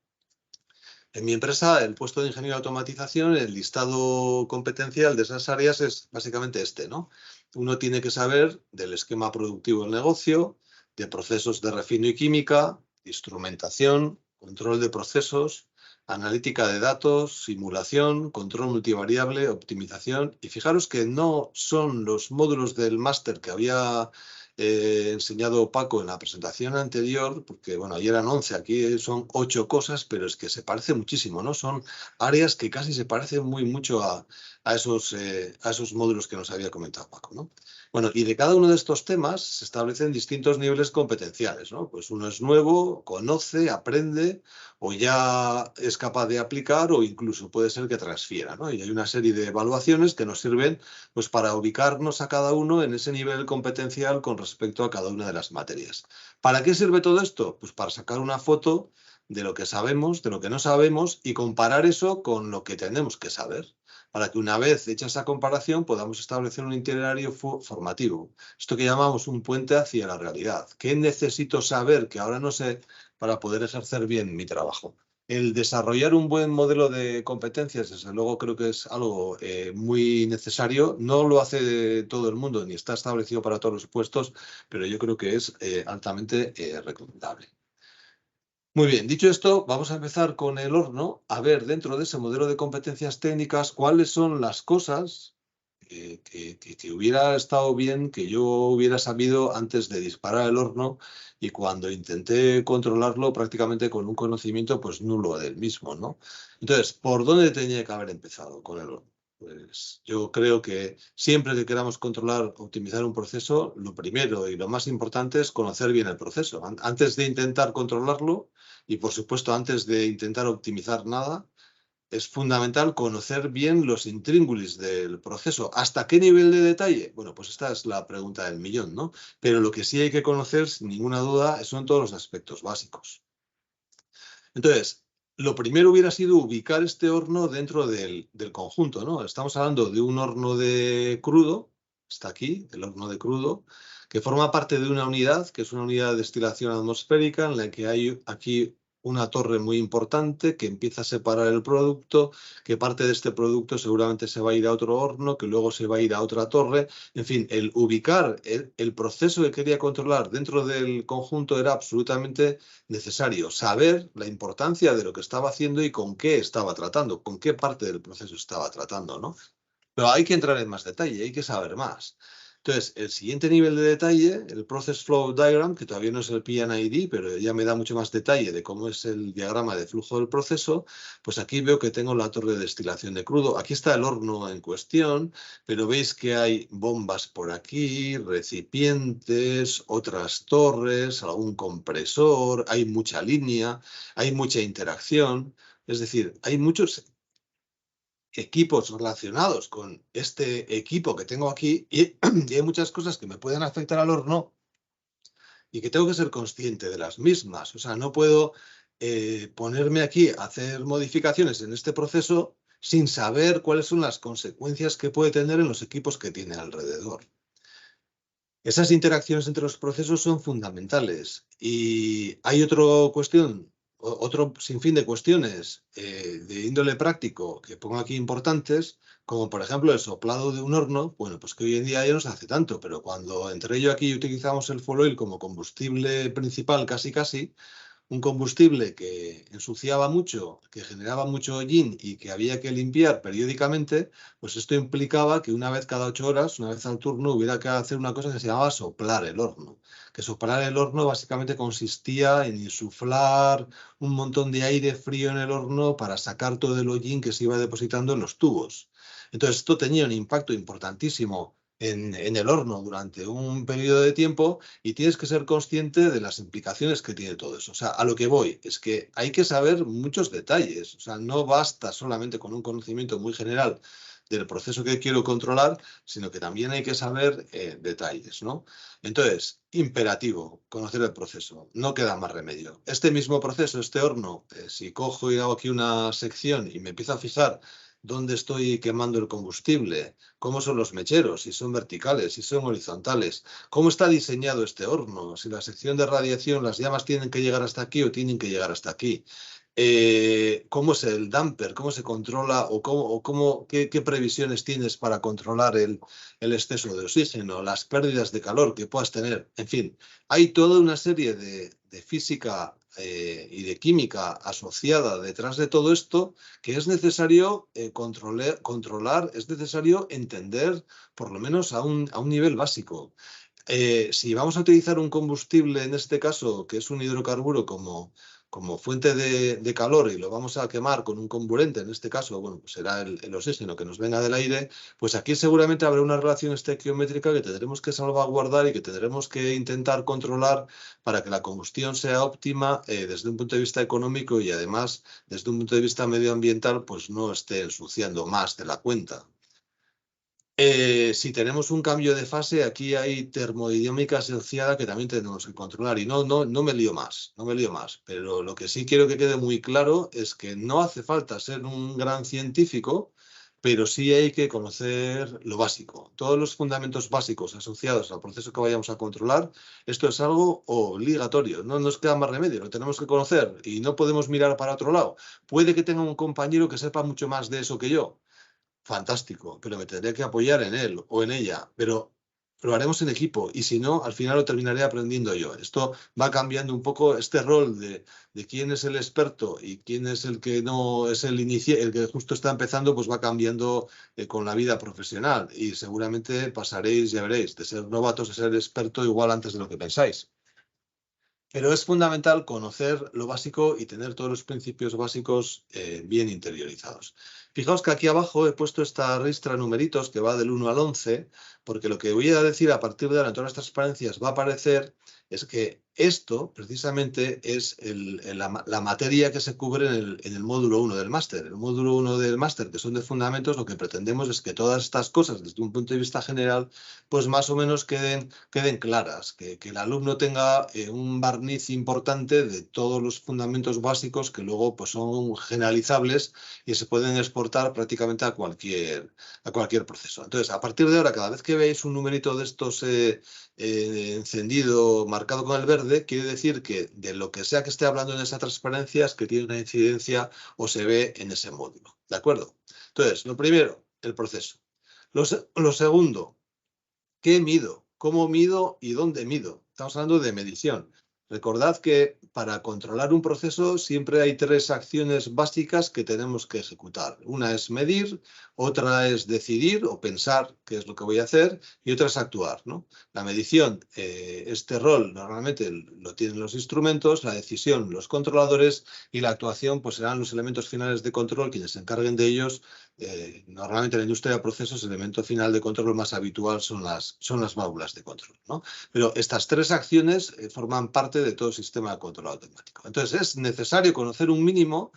En mi empresa, el puesto de ingeniero de automatización, el listado competencial de esas áreas es básicamente este, ¿no? Uno tiene que saber del esquema productivo del negocio, de procesos de refino y química, instrumentación, control de procesos, analítica de datos, simulación, control multivariable, optimización. Y fijaros que no son los módulos del máster que había enseñado Paco en la presentación anterior, porque bueno, ayer eran 11, aquí son 8 cosas, pero es que se parece muchísimo, ¿no? Son áreas que casi se parecen muy mucho a esos módulos que nos había comentado Paco, ¿no? Bueno, y de cada uno de estos temas se establecen distintos niveles competenciales, ¿no? Pues uno es nuevo, conoce, aprende, o ya es capaz de aplicar, o incluso puede ser que transfiera, ¿no? Y hay una serie de evaluaciones que nos sirven pues para ubicarnos a cada uno en ese nivel competencial con respecto a cada una de las materias. ¿Para qué sirve todo esto? Pues para sacar una foto de lo que sabemos, de lo que no sabemos y comparar eso con lo que tenemos que saber, para que una vez hecha esa comparación podamos establecer un itinerario formativo. Esto que llamamos un puente hacia la realidad. ¿Qué necesito saber que ahora no sé para poder ejercer bien mi trabajo? El desarrollar un buen modelo de competencias, desde luego, creo que es algo muy necesario. No lo hace todo el mundo, ni está establecido para todos los puestos, pero yo creo que es altamente recomendable. Muy bien, dicho esto, vamos a empezar con el horno, a ver dentro de ese modelo de competencias técnicas cuáles son las cosas que hubiera estado bien que yo hubiera sabido antes de disparar el horno, y cuando intenté controlarlo prácticamente con un conocimiento pues nulo del mismo, ¿no? Entonces, ¿por dónde tenía que haber empezado con el horno? Pues yo creo que siempre que queramos controlar, optimizar un proceso, lo primero y lo más importante es conocer bien el proceso. Antes de intentar controlarlo y, por supuesto, antes de intentar optimizar nada, es fundamental conocer bien los intríngulis del proceso. ¿Hasta qué nivel de detalle? Bueno, pues esta es la pregunta del millón, ¿no? Pero lo que sí hay que conocer, sin ninguna duda, son todos los aspectos básicos. Entonces, lo primero hubiera sido ubicar este horno dentro del conjunto, ¿no? Estamos hablando de un horno de crudo, está aquí, el horno de crudo, que forma parte de una unidad, que es una unidad de destilación atmosférica, en la que hay aquí una torre muy importante que empieza a separar el producto, que parte de este producto seguramente se va a ir a otro horno, que luego se va a ir a otra torre. En fin, el ubicar el proceso que quería controlar dentro del conjunto era absolutamente necesario. Saber la importancia de lo que estaba haciendo y con qué estaba tratando, con qué parte del proceso estaba tratando, ¿no? Pero hay que entrar en más detalle, hay que saber más. Entonces, el siguiente nivel de detalle, el Process Flow Diagram, que todavía no es el P&ID, pero ya me da mucho más detalle de cómo es el diagrama de flujo del proceso, pues aquí veo que tengo la torre de destilación de crudo. Aquí está el horno en cuestión, pero veis que hay bombas por aquí, recipientes, otras torres, algún compresor, hay mucha línea, hay mucha interacción. Es decir, hay muchos equipos relacionados con este equipo que tengo aquí y hay muchas cosas que me pueden afectar al horno y que tengo que ser consciente de las mismas. O sea, no puedo ponerme aquí a hacer modificaciones en este proceso sin saber cuáles son las consecuencias que puede tener en los equipos que tiene alrededor. Esas interacciones entre los procesos son fundamentales y hay otra cuestión, otro sinfín de cuestiones de índole práctico que pongo aquí importantes, como por ejemplo el soplado de un horno, bueno, pues que hoy en día ya no se hace tanto, pero cuando entré yo aquí y utilizamos el fuel oil como combustible principal casi, un combustible que ensuciaba mucho, que generaba mucho hollín y que había que limpiar periódicamente, pues esto implicaba que una vez cada 8 horas, una vez al turno, hubiera que hacer una cosa que se llamaba soplar el horno. Que soplar el horno básicamente consistía en insuflar un montón de aire frío en el horno para sacar todo el hollín que se iba depositando en los tubos. Entonces esto tenía un impacto importantísimo en el horno durante un periodo de tiempo y tienes que ser consciente de las implicaciones que tiene todo eso. O sea, a lo que voy es que hay que saber muchos detalles. O sea, no basta solamente con un conocimiento muy general del proceso que quiero controlar, sino que también hay que saber detalles, ¿no? Entonces, imperativo, conocer el proceso. No queda más remedio. Este mismo proceso, este horno, si cojo y hago aquí una sección y me empiezo a fijar dónde estoy quemando el combustible, cómo son los mecheros, si son verticales, si son horizontales, cómo está diseñado este horno, si la sección de radiación, las llamas tienen que llegar hasta aquí o tienen que llegar hasta aquí. ¿Cómo es el damper? ¿Cómo se controla o qué previsiones tienes para controlar el exceso de oxígeno, las pérdidas de calor que puedas tener? En fin, hay toda una serie de física y de química asociada detrás de todo esto que es necesario controlar, es necesario entender por lo menos a un nivel básico. Si vamos a utilizar un combustible, en este caso, que es un hidrocarburo como fuente de calor y lo vamos a quemar con un comburente, en este caso, bueno, pues será el oxígeno que nos venga del aire, pues aquí seguramente habrá una relación estequiométrica que tendremos que salvaguardar y que tendremos que intentar controlar para que la combustión sea óptima desde un punto de vista económico y además desde un punto de vista medioambiental, pues no esté ensuciando más de la cuenta. Si tenemos un cambio de fase, aquí hay termodinámica asociada que también tenemos que controlar. Y no me lío más, Pero lo que sí quiero que quede muy claro es que no hace falta ser un gran científico, pero sí hay que conocer lo básico. Todos los fundamentos básicos asociados al proceso que vayamos a controlar, esto es algo obligatorio. No nos queda más remedio, lo tenemos que conocer y no podemos mirar para otro lado. Puede que tenga un compañero que sepa mucho más de eso que yo. Fantástico, pero me tendré que apoyar en él o en ella, pero lo haremos en equipo y si no, al final lo terminaré aprendiendo yo. Esto va cambiando un poco este rol de quién es el experto y quién es el que no es el que justo está empezando, pues va cambiando con la vida profesional y seguramente pasaréis, ya veréis, de ser novatos a ser experto igual antes de lo que pensáis. Pero es fundamental conocer lo básico y tener todos los principios básicos bien interiorizados. Fijaos que aquí abajo he puesto esta ristra de numeritos que va del 1 al 11, porque lo que voy a decir a partir de ahora en todas las transparencias va a aparecer es que esto precisamente es la materia que se cubre en el módulo 1 del máster. El módulo 1 del máster, que son de fundamentos, lo que pretendemos es que todas estas cosas, desde un punto de vista general, pues más o menos queden claras, que el alumno tenga un barniz importante de todos los fundamentos básicos que luego pues, son generalizables y se pueden exportar prácticamente a cualquier proceso. Entonces, a partir de ahora, cada vez que veáis un numerito de estos encendido, marcado con el verde, quiere decir que de lo que sea que esté hablando en esa transparencia es que tiene una incidencia o se ve en ese módulo. ¿De acuerdo? Entonces, lo primero, el proceso. Lo segundo, ¿qué mido? ¿Cómo mido y dónde mido? Estamos hablando de medición. Recordad que para controlar un proceso siempre hay tres acciones básicas que tenemos que ejecutar. Una es medir, otra es decidir o pensar qué es lo que voy a hacer y otra es actuar, ¿no? La medición, este rol normalmente lo tienen los instrumentos, la decisión los controladores y la actuación pues serán los elementos finales de control quienes se encarguen de ellos. Normalmente en la industria de procesos el elemento final de control más habitual son las válvulas de control, ¿no? Pero estas tres acciones forman parte de todo sistema de control automático. Entonces es necesario conocer un mínimo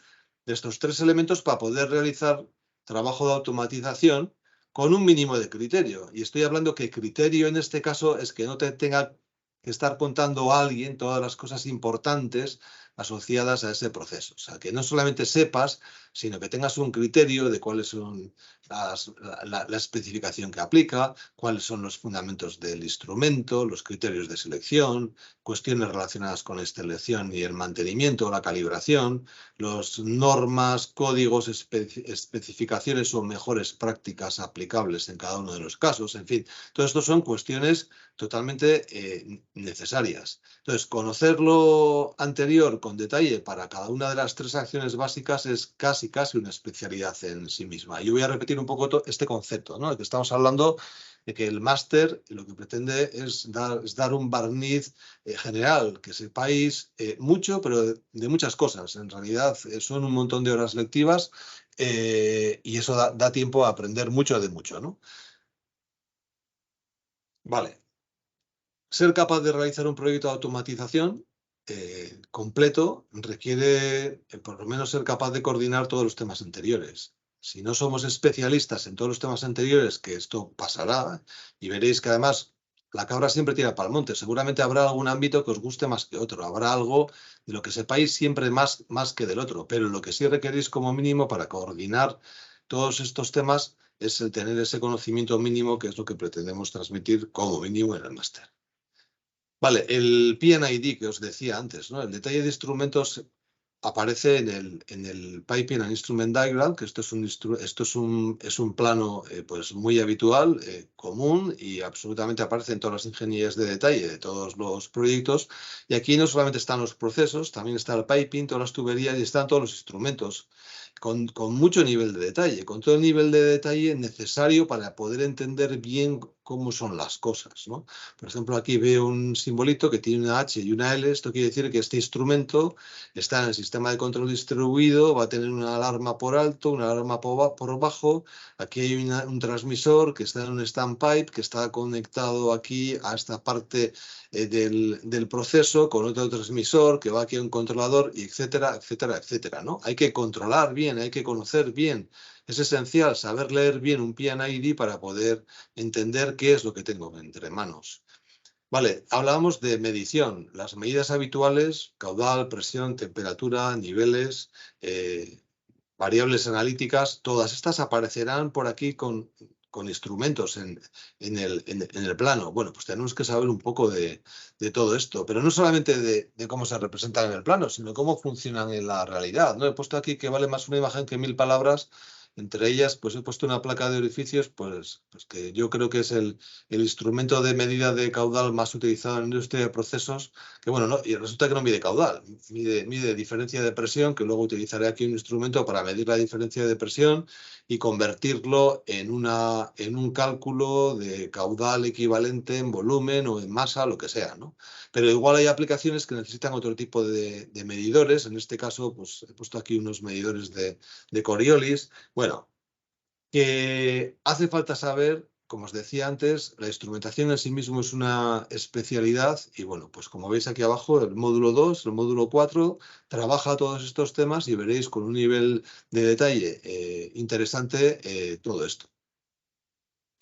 de estos tres elementos para poder realizar trabajo de automatización con un mínimo de criterio. Y estoy hablando que criterio en este caso es que no te tenga que estar contando a alguien todas las cosas importantes asociadas a ese proceso. O sea, que no solamente sepas, sino que tengas un criterio de cuáles son la especificación que aplica, cuáles son los fundamentos del instrumento, los criterios de selección, cuestiones relacionadas con la selección y el mantenimiento, la calibración, las normas, códigos, especificaciones o mejores prácticas aplicables en cada uno de los casos. En fin, todo esto son cuestiones totalmente necesarias. Entonces, conocer lo anterior con detalle para cada una de las tres acciones básicas es casi una especialidad en sí misma. Yo voy a repetir un poco este concepto, ¿no? De que estamos hablando de que el máster lo que pretende es dar un barniz general, que sepáis mucho, pero de muchas cosas. En realidad son un montón de horas lectivas y eso da tiempo a aprender mucho de mucho, ¿no? Vale. Ser capaz de realizar un proyecto de automatización completo requiere por lo menos ser capaz de coordinar todos los temas anteriores. Si no somos especialistas en todos los temas anteriores, que esto pasará, y veréis que además la cabra siempre tira para el monte. Seguramente habrá algún ámbito que os guste más que otro. Habrá algo de lo que sepáis siempre más que del otro. Pero lo que sí requerís como mínimo para coordinar todos estos temas es el tener ese conocimiento mínimo, que es lo que pretendemos transmitir como mínimo en el máster. Vale, el P&ID que os decía antes, ¿no? El detalle de instrumentos aparece en el Piping and Instrument Diagram, que esto es un plano pues muy habitual, común y absolutamente aparece en todas las ingenierías de detalle de todos los proyectos. Y aquí no solamente están los procesos, también está el piping, todas las tuberías y están todos los instrumentos. Con mucho nivel de detalle, con todo el nivel de detalle necesario para poder entender bien cómo son las cosas, ¿no? Por ejemplo, aquí veo un simbolito que tiene una H y una L. Esto quiere decir que este instrumento está en el sistema de control distribuido, va a tener una alarma por alto, una alarma por bajo. Aquí hay un transmisor que está en un standpipe, que está conectado aquí a esta parte del proceso con otro transmisor que va aquí a un controlador, y etcétera, etcétera, etcétera, ¿no? Hay que controlar bien, hay que conocer bien. Es esencial saber leer bien un P&ID para poder entender qué es lo que tengo entre manos. Vale, hablábamos de medición. Las medidas habituales, caudal, presión, temperatura, niveles, variables analíticas, todas estas aparecerán por aquí con instrumentos en el plano. Bueno, pues tenemos que saber un poco de todo esto, pero no solamente de cómo se representan en el plano, sino cómo funcionan en la realidad, ¿no? He puesto aquí que vale más una imagen que 1000 palabras. Entre ellas, pues he puesto una placa de orificios, pues que yo creo que es el instrumento de medida de caudal más utilizado en la industria de procesos, que bueno, no, y resulta que no mide caudal, mide diferencia de presión, que luego utilizaré aquí un instrumento para medir la diferencia de presión y convertirlo en un cálculo de caudal equivalente en volumen o en masa, lo que sea, ¿no? Pero igual hay aplicaciones que necesitan otro tipo de medidores. En este caso, pues he puesto aquí unos medidores de Coriolis. Bueno, que hace falta saber, como os decía antes, la instrumentación en sí mismo es una especialidad y bueno, pues como veis aquí abajo, el módulo 2, el módulo 4, trabaja todos estos temas y veréis con un nivel de detalle interesante todo esto.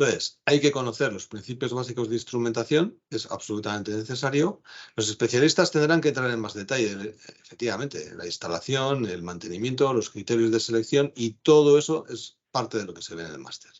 Entonces, hay que conocer los principios básicos de instrumentación, es absolutamente necesario. Los especialistas tendrán que entrar en más detalle, efectivamente, la instalación, el mantenimiento, los criterios de selección y todo eso es parte de lo que se ve en el máster.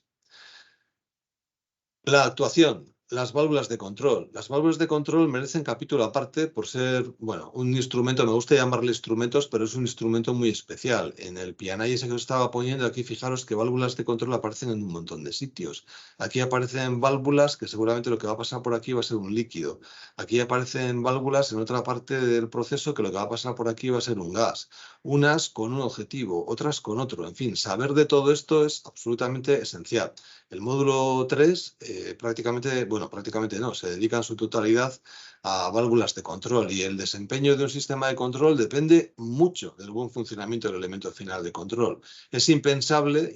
La actuación. las válvulas de control. Las válvulas de control merecen capítulo aparte por ser, bueno, un instrumento, me gusta llamarle instrumentos, pero es un instrumento muy especial. En el PNI ese que os estaba poniendo aquí, fijaros que válvulas de control aparecen en un montón de sitios. Aquí aparecen válvulas que seguramente lo que va a pasar por aquí va a ser un líquido. Aquí aparecen válvulas en otra parte del proceso que lo que va a pasar por aquí va a ser un gas. Unas con un objetivo, otras con otro. En fin, saber de todo esto es absolutamente esencial. El módulo 3 prácticamente no, se dedica en su totalidad a válvulas de control y el desempeño de un sistema de control depende mucho del buen funcionamiento del elemento final de control. Es impensable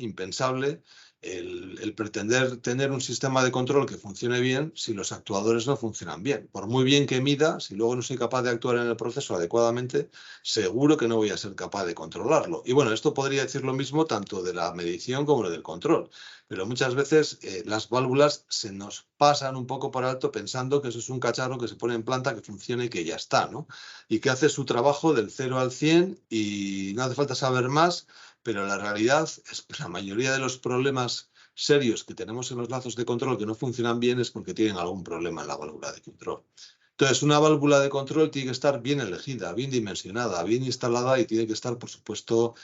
el pretender tener un sistema de control que funcione bien si los actuadores no funcionan bien. Por muy bien que mida, si luego no soy capaz de actuar en el proceso adecuadamente, seguro que no voy a ser capaz de controlarlo. Y bueno, esto podría decir lo mismo tanto de la medición como del control. Pero muchas veces las válvulas se nos pasan un poco por alto pensando que eso es un cacharro que se pone en planta, que funciona y que ya está, ¿no? Y que hace su trabajo del 0 al 100 y no hace falta saber más, pero la realidad es que la mayoría de los problemas serios que tenemos en los lazos de control que no funcionan bien es porque tienen algún problema en la válvula de control. Entonces, una válvula de control tiene que estar bien elegida, bien dimensionada, bien instalada y tiene que estar, por supuesto,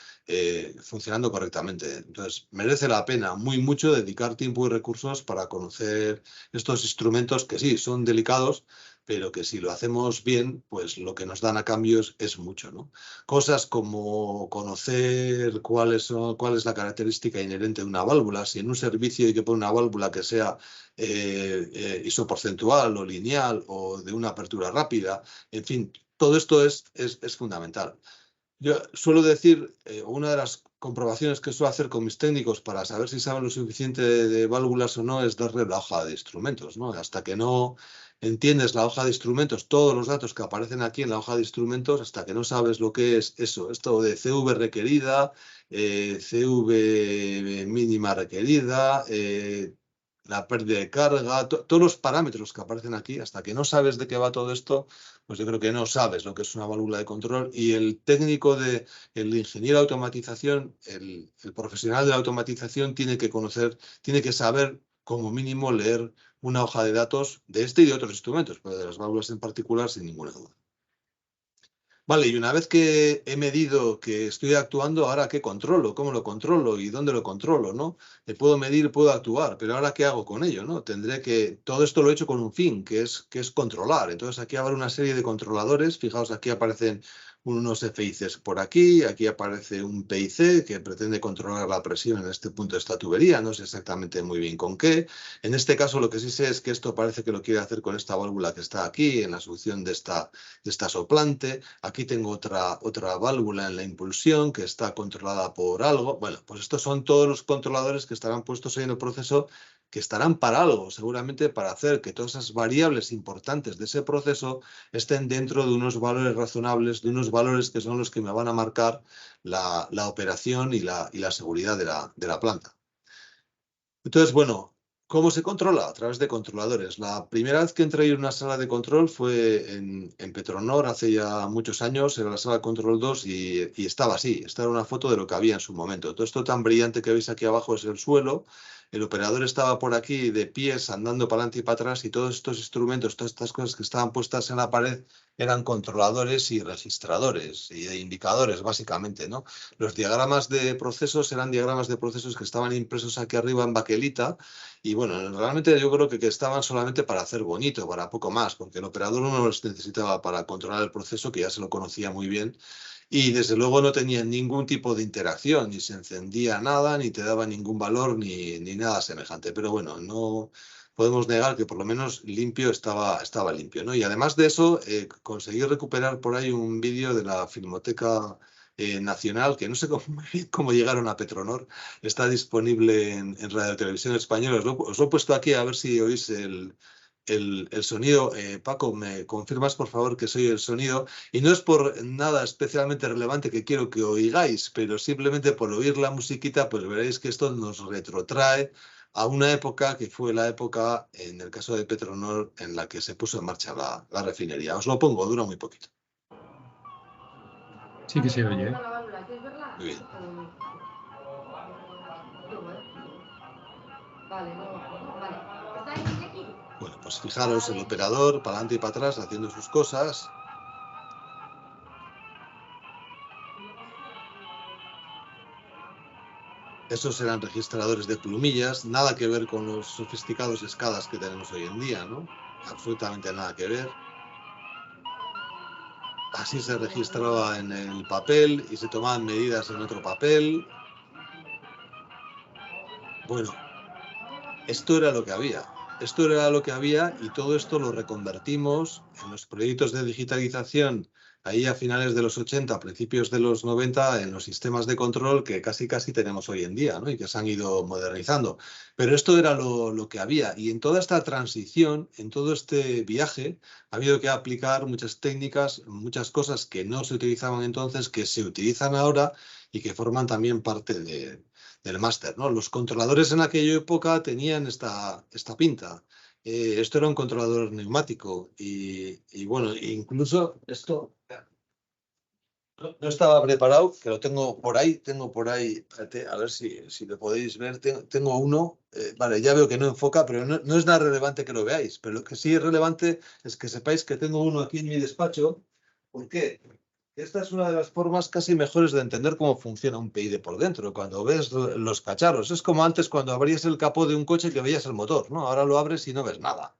funcionando correctamente. Entonces, merece la pena muy mucho dedicar tiempo y recursos para conocer estos instrumentos que sí, son delicados, pero que si lo hacemos bien, pues lo que nos dan a cambio es mucho, ¿no? Cosas como conocer cuál es la característica inherente de una válvula, si en un servicio hay que poner una válvula que sea isoporcentual o lineal o de una apertura rápida, en fin, todo esto es fundamental. Yo suelo decir, una de las comprobaciones que suelo hacer con mis técnicos para saber si saben lo suficiente de válvulas o no es darle la hoja de instrumentos, ¿no? Hasta que no entiendes la hoja de instrumentos, todos los datos que aparecen aquí en la hoja de instrumentos, hasta que no sabes lo que es eso, esto de CV requerida, CV mínima requerida, la pérdida de carga, todos los parámetros que aparecen aquí, hasta que no sabes de qué va todo esto, pues yo creo que no sabes lo que es una válvula de control y el técnico el ingeniero de automatización, el profesional de la automatización tiene que conocer, tiene que saber como mínimo leer una hoja de datos de este y de otros instrumentos, pero de las válvulas en particular sin ninguna duda. Vale, y una vez que he medido que estoy actuando, ¿ahora qué controlo? ¿Cómo lo controlo? ¿Y dónde lo controlo? ¿No? Puedo medir, puedo actuar, pero ¿ahora qué hago con ello? ¿No? Tendré que... Todo esto lo he hecho con un fin, que es controlar. Entonces aquí habrá una serie de controladores. Fijaos, aquí aparecen unos FICs por aquí aparece un PIC que pretende controlar la presión en este punto de esta tubería. No sé exactamente muy bien con qué. En este caso lo que sí sé es que esto parece que lo quiere hacer con esta válvula que está aquí, en la succión de esta soplante. Aquí tengo otra válvula en la impulsión que está controlada por algo. Bueno, pues estos son todos los controladores que estarán puestos ahí en el proceso, que estarán para algo, seguramente para hacer que todas esas variables importantes de ese proceso estén dentro de unos valores razonables, de unos valores que son los que me van a marcar la operación y la seguridad de la planta. Entonces, bueno, ¿cómo se controla? A través de controladores. La primera vez que entré en una sala de control fue en Petronor, hace ya muchos años, era la sala de control 2 y estaba así. Esta era una foto de lo que había en su momento. Todo esto tan brillante que veis aquí abajo es el suelo. El operador estaba por aquí de pies, andando para adelante y para atrás, y todos estos instrumentos, todas estas cosas que estaban puestas en la pared eran controladores y registradores y indicadores, básicamente, ¿no? Los diagramas de procesos eran diagramas de procesos que estaban impresos aquí arriba en baquelita y bueno, realmente yo creo que estaban solamente para hacer bonito, para poco más, porque el operador no los necesitaba para controlar el proceso, que ya se lo conocía muy bien, y desde luego no tenía ningún tipo de interacción, ni se encendía nada, ni te daba ningún valor, ni nada semejante. Pero bueno, no podemos negar que por lo menos limpio estaba limpio, ¿no? Y además de eso, conseguí recuperar por ahí un vídeo de la Filmoteca Nacional, que no sé cómo llegaron a Petronor, está disponible en Radio Televisión Española. Os lo he puesto aquí a ver si oís el sonido. Paco, ¿me confirmas por favor que soy el sonido? Y no es por nada especialmente relevante que quiero que oigáis, pero simplemente por oír la musiquita, pues veréis que esto nos retrotrae a una época que fue la época, en el caso de Petronor, en la que se puso en marcha la refinería. Os lo pongo, dura muy poquito. Sí que se oye, ¿eh? Muy bien. Vale, no, vale. ¿Está aquí? Bueno, pues fijaros, el operador para adelante y para atrás haciendo sus cosas. Esos eran registradores de plumillas, nada que ver con los sofisticados escalas que tenemos hoy en día, ¿no? Absolutamente nada que ver. Así se registraba en el papel y se tomaban medidas en otro papel. Bueno, esto era lo que había. Esto era lo que había y todo esto lo reconvertimos en los proyectos de digitalización ahí a finales de los 80, principios de los 90, en los sistemas de control que casi tenemos hoy en día, ¿no? Y que se han ido modernizando. Pero esto era lo que había. Y en toda esta transición, en todo este viaje, ha habido que aplicar muchas técnicas, muchas cosas que no se utilizaban entonces, que se utilizan ahora y que forman también parte del máster, ¿no? Los controladores en aquella época tenían esta pinta. Esto era un controlador neumático y bueno, incluso esto no estaba preparado, que lo tengo por ahí, espérate, a ver si lo podéis ver, tengo uno, vale, ya veo que no enfoca, pero no es nada relevante que lo veáis, pero lo que sí es relevante es que sepáis que tengo uno aquí en mi despacho. ¿Por qué? Esta es una de las formas casi mejores de entender cómo funciona un PID por dentro, cuando ves los cacharros. Es como antes cuando abrías el capó de un coche que veías el motor, ¿no? Ahora lo abres y no ves nada.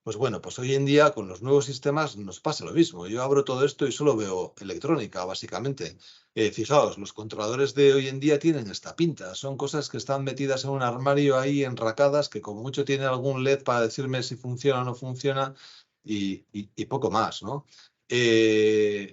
Pues bueno, pues hoy en día con los nuevos sistemas nos pasa lo mismo. Yo abro todo esto y solo veo electrónica, básicamente. Fijaos, los controladores de hoy en día tienen esta pinta. Son cosas que están metidas en un armario ahí enracadas, que como mucho tiene algún LED para decirme si funciona o no funciona y poco más, ¿no?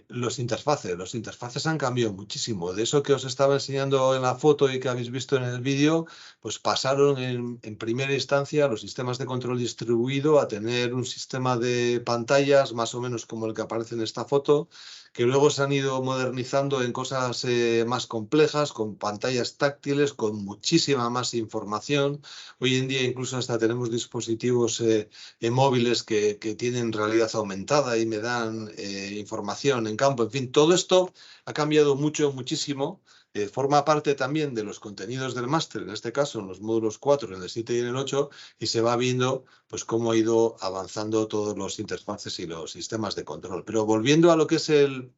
Los interfaces han cambiado muchísimo. De eso que os estaba enseñando en la foto y que habéis visto en el vídeo, pues pasaron en primera instancia los sistemas de control distribuido a tener un sistema de pantallas más o menos como el que aparece en esta foto, que luego se han ido modernizando en cosas más complejas, con pantallas táctiles, con muchísima más información. Hoy en día incluso hasta tenemos dispositivos móviles que tienen realidad aumentada y me dan información en campo. En fin, todo esto ha cambiado muchísimo. Forma parte también de los contenidos del máster, en este caso en los módulos 4, en el 7 y en el 8, y se va viendo pues cómo ha ido avanzando todos los interfaces y los sistemas de control. Pero volviendo a lo que es el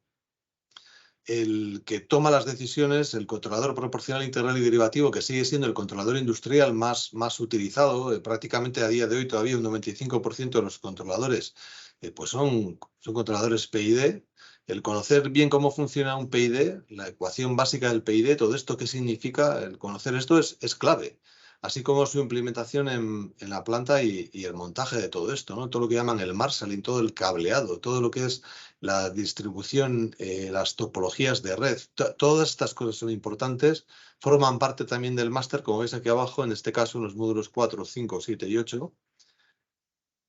que toma las decisiones, el controlador proporcional, integral y derivativo, que sigue siendo el controlador industrial más utilizado, prácticamente a día de hoy todavía un 95% de los controladores pues son controladores PID. El conocer bien cómo funciona un PID, la ecuación básica del PID, todo esto qué significa, el conocer esto es clave. Así como su implementación en la planta y el montaje de todo esto, ¿no? Todo lo que llaman el marshalling, todo el cableado, todo lo que es la distribución, las topologías de red, todas estas cosas son importantes, forman parte también del máster, como veis aquí abajo, en este caso en los módulos 4, 5, 7 y 8.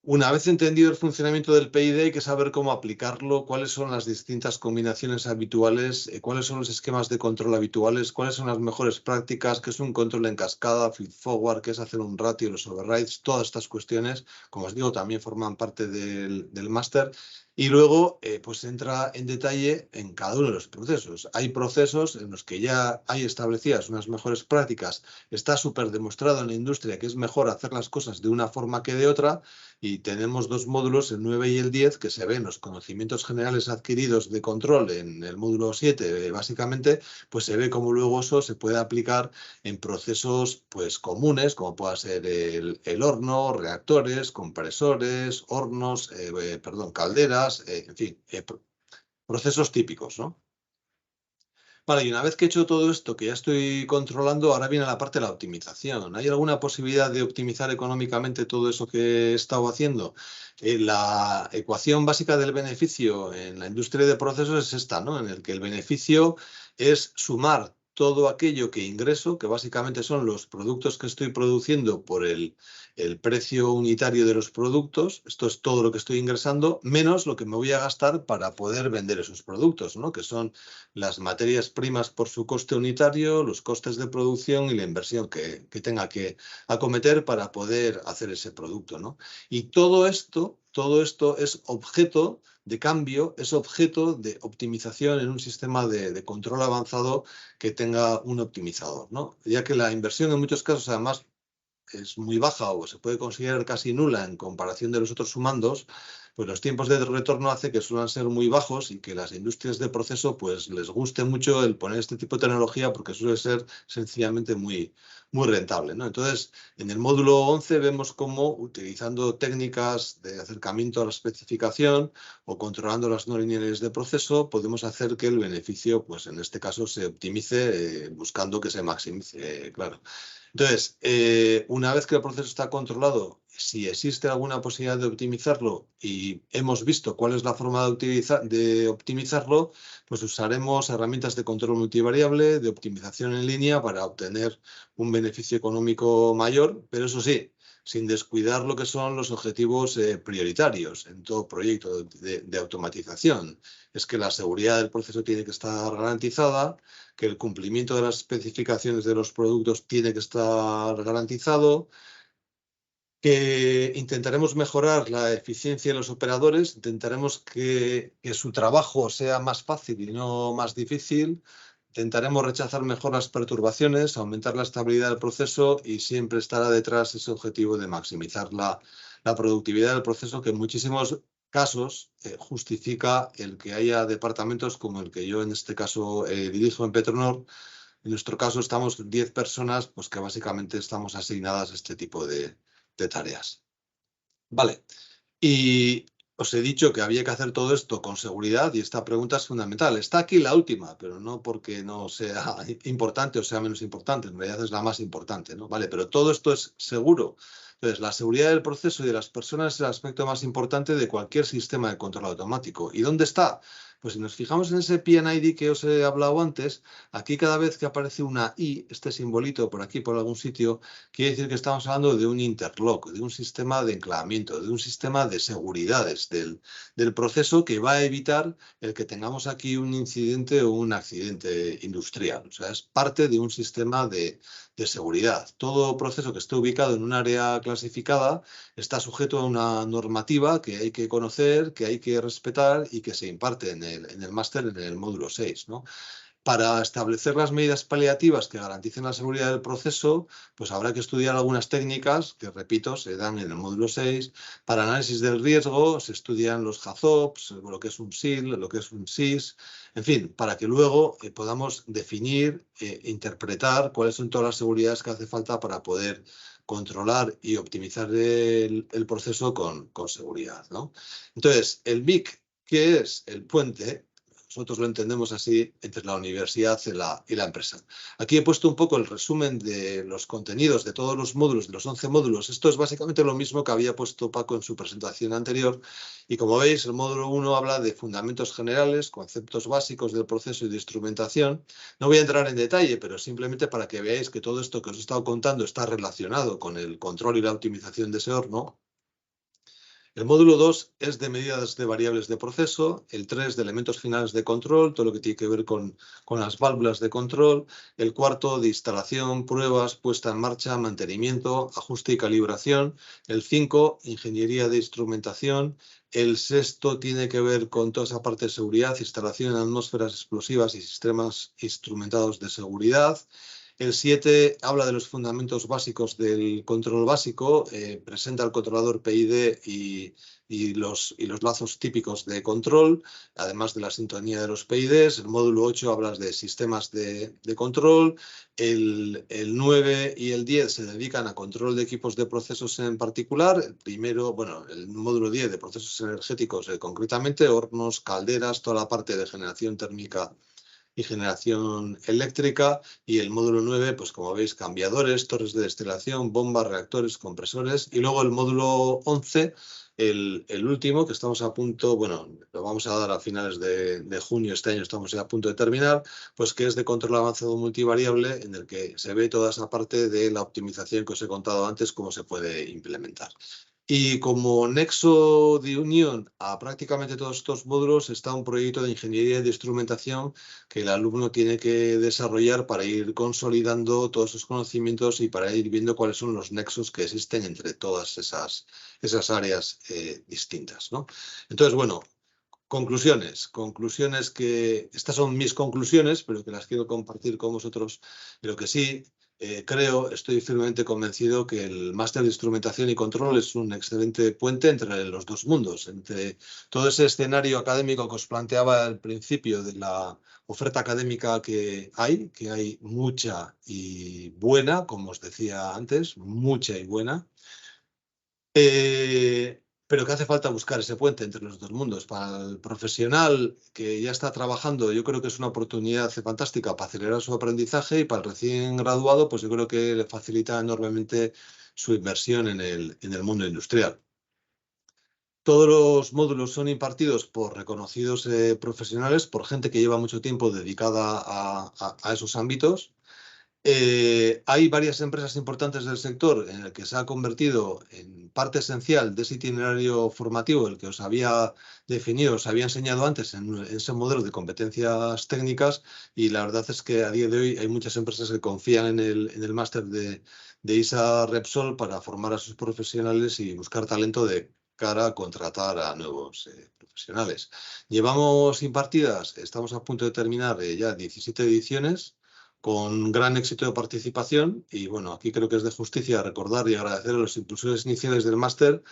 Una vez entendido el funcionamiento del PID, hay que saber cómo aplicarlo, cuáles son las distintas combinaciones habituales, cuáles son los esquemas de control habituales, cuáles son las mejores prácticas, qué es un control en cascada, feed-forward, qué es hacer un ratio, los overrides, todas estas cuestiones, como os digo, también forman parte del máster. Y luego, pues entra en detalle en cada uno de los procesos. Hay procesos en los que ya hay establecidas unas mejores prácticas, está súper demostrado en la industria que es mejor hacer las cosas de una forma que de otra, y tenemos dos módulos, el 9 y el 10, que se ven los conocimientos generales adquiridos de control en el módulo 7, básicamente, pues se ve cómo luego eso se puede aplicar en procesos pues comunes, como pueda ser el horno, reactores, compresores, hornos, calderas, en fin, procesos típicos, ¿no? Vale, y una vez que he hecho todo esto, que ya estoy controlando, ahora viene la parte de la optimización. ¿Hay alguna posibilidad de optimizar económicamente todo eso que he estado haciendo? La ecuación básica del beneficio en la industria de procesos es esta, ¿no? En el que el beneficio es sumar todo aquello que ingreso, que básicamente son los productos que estoy produciendo por el precio unitario de los productos. Esto es todo lo que estoy ingresando, menos lo que me voy a gastar para poder vender esos productos, ¿no? Que son las materias primas por su coste unitario, los costes de producción y la inversión que tenga que acometer para poder hacer ese producto, ¿no? Y todo esto es objeto de cambio, es objeto de optimización en un sistema de control avanzado que tenga un optimizador, ¿no? Ya que la inversión en muchos casos, además, es muy baja o se puede considerar casi nula en comparación de los otros sumandos, pues los tiempos de retorno hace que suelen ser muy bajos y que las industrias de proceso pues les guste mucho el poner este tipo de tecnología porque suele ser sencillamente muy rentable, ¿no? Entonces, en el módulo 11 vemos cómo, utilizando técnicas de acercamiento a la especificación o controlando las no lineales de proceso, podemos hacer que el beneficio, pues en este caso, se optimice buscando que se maximice, claro. Entonces, una vez que el proceso está controlado, si existe alguna posibilidad de optimizarlo y hemos visto cuál es la forma de optimizarlo, pues usaremos herramientas de control multivariable, de optimización en línea para obtener un beneficio económico mayor, pero eso sí, sin descuidar lo que son los objetivos prioritarios en todo proyecto de automatización. Es que la seguridad del proceso tiene que estar garantizada, que el cumplimiento de las especificaciones de los productos tiene que estar garantizado, que intentaremos mejorar la eficiencia de los operadores, intentaremos que su trabajo sea más fácil y no más difícil, intentaremos rechazar mejor las perturbaciones, aumentar la estabilidad del proceso y siempre estará detrás ese objetivo de maximizar la productividad del proceso, que en muchísimos casos justifica el que haya departamentos como el que yo en este caso dirijo en Petronor. En nuestro caso estamos 10 personas, pues que básicamente estamos asignadas a este tipo de tareas. Vale, y os he dicho que había que hacer todo esto con seguridad y esta pregunta es fundamental. Está aquí la última, pero no porque no sea importante o sea menos importante, en realidad es la más importante, ¿no? Vale, pero todo esto es seguro. Entonces, la seguridad del proceso y de las personas es el aspecto más importante de cualquier sistema de control automático. ¿Y dónde está? Pues si nos fijamos en ese PNID que os he hablado antes, aquí cada vez que aparece una I, este simbolito por aquí, por algún sitio, quiere decir que estamos hablando de un interlock, de un sistema de enclavamiento, de un sistema de seguridades del proceso que va a evitar el que tengamos aquí un incidente o un accidente industrial. O sea, es parte de un sistema de seguridad. Todo proceso que esté ubicado en un área clasificada está sujeto a una normativa que hay que conocer, que hay que respetar y que se imparte en el máster en el módulo 6, ¿no? Para establecer las medidas paliativas que garanticen la seguridad del proceso, pues habrá que estudiar algunas técnicas que, repito, se dan en el módulo 6. Para análisis del riesgo se estudian los HAZOPs, lo que es un SIL, lo que es un SIS, en fin, para que luego podamos definir, interpretar cuáles son todas las seguridades que hace falta para poder controlar y optimizar el proceso con seguridad, ¿no? Entonces, el MIC, ¿qué es? El puente. Nosotros lo entendemos así entre la universidad y la empresa. Aquí he puesto un poco el resumen de los contenidos de todos los módulos, de los 11 módulos. Esto es básicamente lo mismo que había puesto Paco en su presentación anterior. Y como veis, el módulo 1 habla de fundamentos generales, conceptos básicos del proceso y de instrumentación. No voy a entrar en detalle, pero simplemente para que veáis que todo esto que os he estado contando está relacionado con el control y la optimización de ese horno. El módulo 2 es de medidas de variables de proceso, el 3 de elementos finales de control, todo lo que tiene que ver con las válvulas de control, el 4 de instalación, pruebas, puesta en marcha, mantenimiento, ajuste y calibración, el 5 ingeniería de instrumentación, el 6 tiene que ver con toda esa parte de seguridad, instalación en atmósferas explosivas y sistemas instrumentados de seguridad. El 7 habla de los fundamentos básicos del control básico, presenta el controlador PID y los lazos típicos de control, además de la sintonía de los PIDs. El módulo 8 habla de sistemas de control. El 9 y el 10 se dedican a control de equipos de procesos en particular. El primero, bueno, el módulo 10 de procesos energéticos, concretamente hornos, calderas, toda la parte de generación térmica y generación eléctrica, y el módulo 9, pues como veis, cambiadores, torres de destilación, bombas, reactores, compresores, y luego el módulo 11, el último, que estamos a punto, bueno, lo vamos a dar a finales de junio, este año estamos ya a punto de terminar, pues que es de control avanzado multivariable, en el que se ve toda esa parte de la optimización que os he contado antes, cómo se puede implementar. Y como nexo de unión a prácticamente todos estos módulos está un proyecto de ingeniería de instrumentación que el alumno tiene que desarrollar para ir consolidando todos esos conocimientos y para ir viendo cuáles son los nexos que existen entre todas esas áreas distintas, ¿no? Entonces, bueno, conclusiones que estas son mis conclusiones, pero que las quiero compartir con vosotros, pero que sí. estoy firmemente convencido que el máster de instrumentación y control es un excelente puente entre los dos mundos, entre todo ese escenario académico que os planteaba al principio de la oferta académica que hay mucha y buena, como os decía antes, mucha y buena. Pero que hace falta buscar ese puente entre los dos mundos. Para el profesional que ya está trabajando, yo creo que es una oportunidad fantástica para acelerar su aprendizaje, y para el recién graduado, pues yo creo que le facilita enormemente su inversión en el mundo industrial. Todos los módulos son impartidos por reconocidos profesionales, por gente que lleva mucho tiempo dedicada a esos ámbitos. Hay varias empresas importantes del sector en el que se ha convertido en parte esencial de ese itinerario formativo, el que os había definido, os había enseñado antes en ese modelo de competencias técnicas, y la verdad es que a día de hoy hay muchas empresas que confían en el máster de ISA Repsol para formar a sus profesionales y buscar talento de cara a contratar a nuevos profesionales. Llevamos impartidas, estamos a punto de terminar ya 17 ediciones, con gran éxito de participación, y bueno, aquí creo que es de justicia recordar y agradecer a los impulsores iniciales del máster,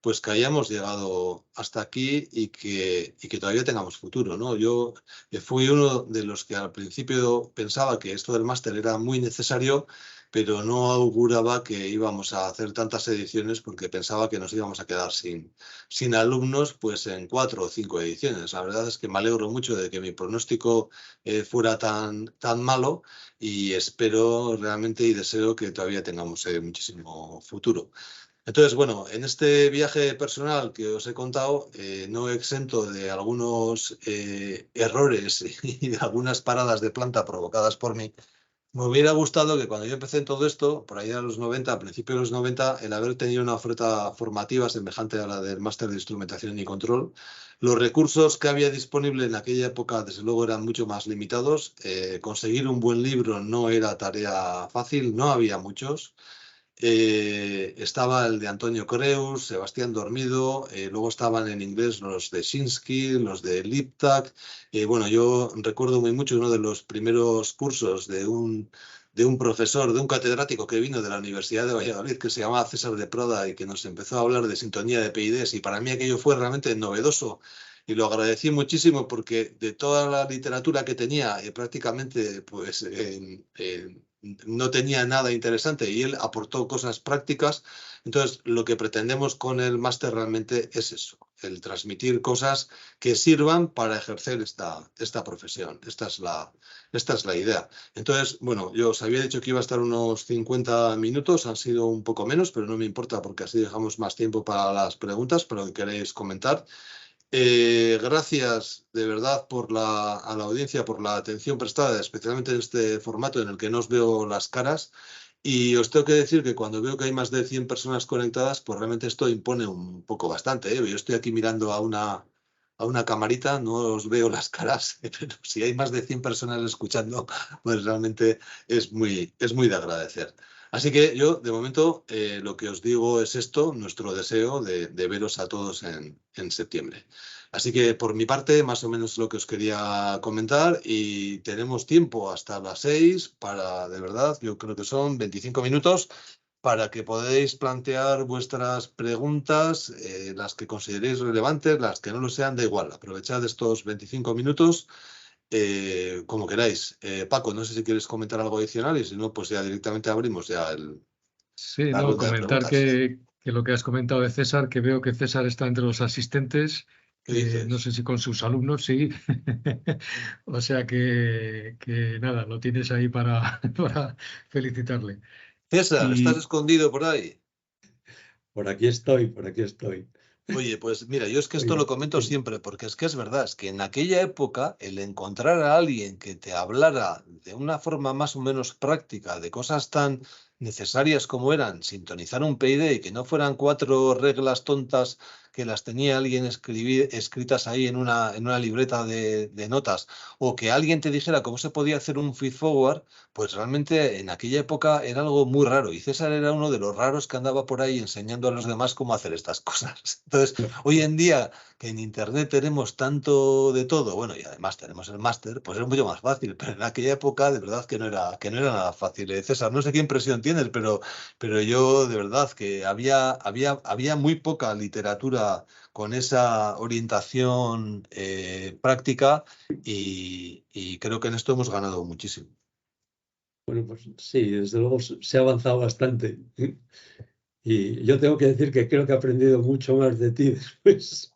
pues que hayamos llegado hasta aquí y que todavía tengamos futuro, ¿no? Yo fui uno de los que al principio pensaba que esto del máster era muy necesario, pero no auguraba que íbamos a hacer tantas ediciones, porque pensaba que nos íbamos a quedar sin alumnos pues en 4 o 5 ediciones. La verdad es que me alegro mucho de que mi pronóstico fuera tan malo, y espero realmente y deseo que todavía tengamos muchísimo futuro. Entonces, bueno, en este viaje personal que os he contado, no exento de algunos errores y de algunas paradas de planta provocadas por mí. Me hubiera gustado que cuando yo empecé en todo esto, por ahí a los 90, a principios de los 90, el haber tenido una oferta formativa semejante a la del máster de instrumentación y control. Los recursos que había disponible en aquella época, desde luego, eran mucho más limitados. Conseguir un buen libro no era tarea fácil, no había muchos. Estaba el de Antonio Creus, Sebastián Dormido, luego estaban en inglés los de Shinsky, los de Liptak. Bueno, yo recuerdo muy mucho uno de los primeros cursos de un profesor, de un catedrático que vino de la Universidad de Valladolid, que se llamaba César de Prada, y que nos empezó a hablar de sintonía de PIDs, y para mí aquello fue realmente novedoso. Y lo agradecí muchísimo, porque de toda la literatura que tenía, prácticamente pues no tenía nada interesante, y él aportó cosas prácticas. Entonces, lo que pretendemos con el máster realmente es eso, el transmitir cosas que sirvan para ejercer esta profesión. Esta es la idea. Entonces, bueno, yo os había dicho que iba a estar unos 50 minutos, han sido un poco menos, pero no me importa, porque así dejamos más tiempo para las preguntas, para lo que queréis comentar. Gracias de verdad a la audiencia por la atención prestada, especialmente en este formato en el que no os veo las caras. Y os tengo que decir que cuando veo que hay más de 100 personas conectadas, pues realmente esto impone un poco bastante, ¿eh? Yo estoy aquí mirando a una camarita, no os veo las caras, pero si hay más de 100 personas escuchando, pues realmente es muy de agradecer. Así que yo, de momento, lo que os digo es esto, nuestro deseo de veros a todos en septiembre. Así que, por mi parte, más o menos lo que os quería comentar, y tenemos tiempo hasta las 6 para, de verdad, yo creo que son 25 minutos, para que podáis plantear vuestras preguntas, las que consideréis relevantes, las que no lo sean, da igual. Aprovechad estos 25 minutos. Como queráis. Paco, no sé si quieres comentar algo adicional, y si no, pues ya directamente abrimos ya Sí, la no, ronda de comentar preguntas. que lo que has comentado de César, que veo que César está entre los asistentes, ¿Qué dices? no sé si con sus alumnos, sí. O sea que nada, lo tienes ahí para felicitarle. César, ¿estás Y escondido por ahí? Por aquí estoy, por aquí estoy. Oye, pues mira, yo es que esto Oye, lo comento siempre, porque es que es verdad, es que en aquella época el encontrar a alguien que te hablara de una forma más o menos práctica de cosas tan necesarias como eran sintonizar un PID y que no fueran 4 reglas tontas que las tenía alguien escritas ahí en una libreta de notas, o que alguien te dijera cómo se podía hacer un feedforward, pues realmente en aquella época era algo muy raro, y César era uno de los raros que andaba por ahí enseñando a los demás cómo hacer estas cosas. Entonces, hoy en día, que en Internet tenemos tanto de todo, bueno, y además tenemos el máster, pues es mucho más fácil, pero en aquella época de verdad que no era nada fácil. César, no sé qué impresión tienes, pero yo de verdad que había muy poca literatura con esa orientación práctica, y creo que en esto hemos ganado muchísimo. Bueno, pues sí, desde luego se ha avanzado bastante. Y yo tengo que decir que creo que he aprendido mucho más de ti después.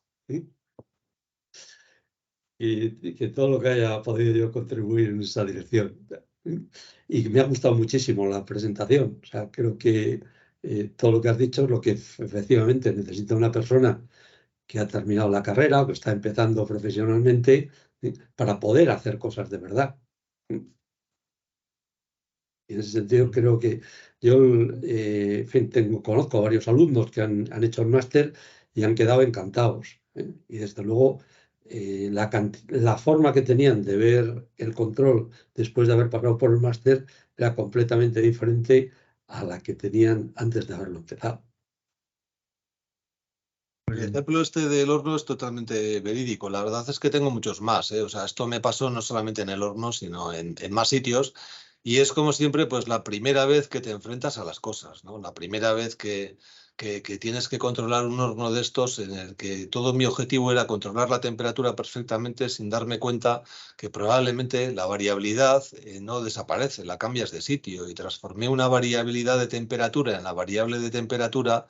Y que todo lo que haya podido yo contribuir en esa dirección. Y me ha gustado muchísimo la presentación. O sea, creo que todo lo que has dicho es lo que efectivamente necesita una persona que ha terminado la carrera o que está empezando profesionalmente para poder hacer cosas de verdad. Y en ese sentido creo que yo en fin, conozco a varios alumnos que han hecho el máster y han quedado encantados. Y desde luego la forma que tenían de ver el control después de haber pasado por el máster era completamente diferente a la que tenían antes de haberlo empezado. El ejemplo este del horno es totalmente verídico. La verdad es que tengo muchos más, ¿eh? O sea, esto me pasó no solamente en el horno, sino en más sitios. Y es como siempre, pues la primera vez que te enfrentas a las cosas, ¿no? La primera vez que tienes que controlar un horno de estos, en el que todo mi objetivo era controlar la temperatura perfectamente, sin darme cuenta que probablemente la variabilidad no desaparece, la cambias de sitio, y transformé una variabilidad de temperatura en la variable de temperatura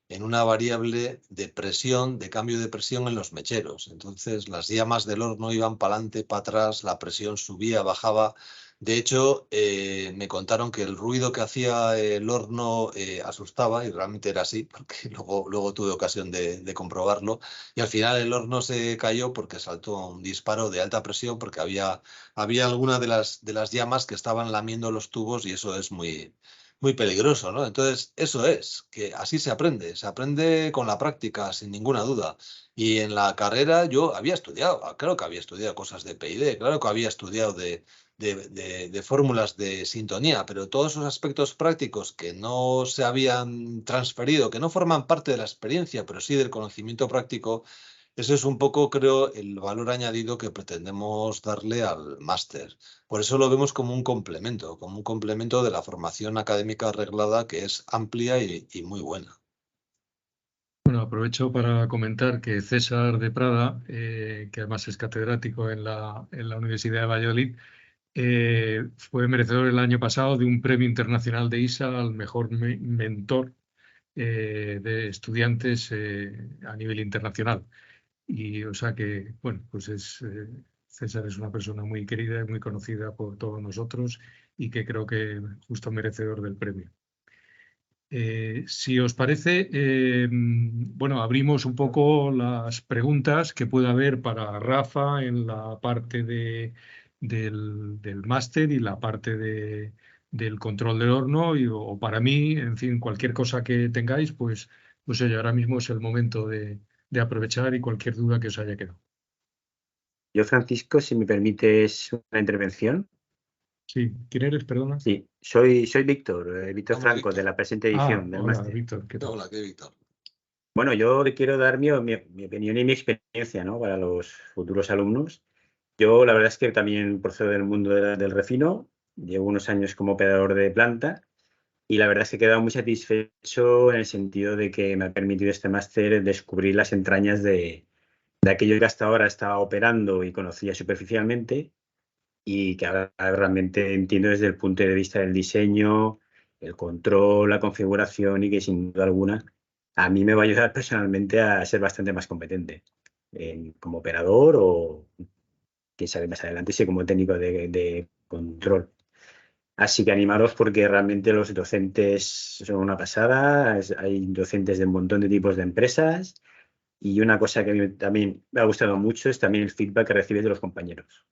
en una variable de presión, de cambio de presión en los mecheros. Entonces las llamas del horno iban para adelante, para atrás, la presión subía, bajaba. De hecho, me contaron que el ruido que hacía el horno asustaba, y realmente era así, porque luego tuve ocasión de comprobarlo. Y al final el horno se cayó porque saltó un disparo de alta presión, porque había alguna de las llamas que estaban lamiendo los tubos, y eso es muy peligroso, ¿no? Entonces, eso es, que así se aprende con la práctica, sin ninguna duda. Y en la carrera yo había estudiado, claro que había estudiado cosas de PID, claro que había estudiado de fórmulas de sintonía, pero todos esos aspectos prácticos que no se habían transferido, que no forman parte de la experiencia, pero sí del conocimiento práctico, ese es un poco, creo, el valor añadido que pretendemos darle al máster. Por eso lo vemos como un complemento de la formación académica reglada, que es amplia y muy buena. Bueno, aprovecho para comentar que César de Prada, que además es catedrático en la Universidad de Valladolid, fue merecedor el año pasado de un premio internacional de ISA al mejor mentor de estudiantes a nivel internacional. Y o sea que, bueno, pues César es una persona muy querida y muy conocida por todos nosotros, y que creo que justo merecedor del premio. Si os parece, bueno, abrimos un poco las preguntas que pueda haber para Rafa en la parte del máster y la parte del control del horno, o para mí, en fin, cualquier cosa que tengáis, pues oye, ahora mismo es el momento de aprovechar, y cualquier duda que os haya quedado. Yo, Francisco, si me permites una intervención. Sí, ¿quién eres? Perdona. Sí, soy Víctor, Víctor Hola, Franco, Víctor. de la presente edición del Hola, máster. Víctor, ¿qué tal? Hola, ¿qué Víctor? Bueno, yo quiero dar mi opinión y mi experiencia, ¿no?, para los futuros alumnos. Yo, la verdad es que también procedo del mundo del refino, llevo unos años como operador de planta, y la verdad es que he quedado muy satisfecho en el sentido de que me ha permitido este máster descubrir las entrañas de aquello que hasta ahora estaba operando y conocía superficialmente, y que ahora realmente entiendo desde el punto de vista del diseño, el control, la configuración, y que sin duda alguna a mí me va a ayudar personalmente a ser bastante más competente como operador, o quién sabe más adelante si como técnico de control. Así que animaros, porque realmente los docentes son una pasada. Hay docentes de un montón de tipos de empresas, y una cosa que a mí también me ha gustado mucho es también el feedback que recibes de los compañeros.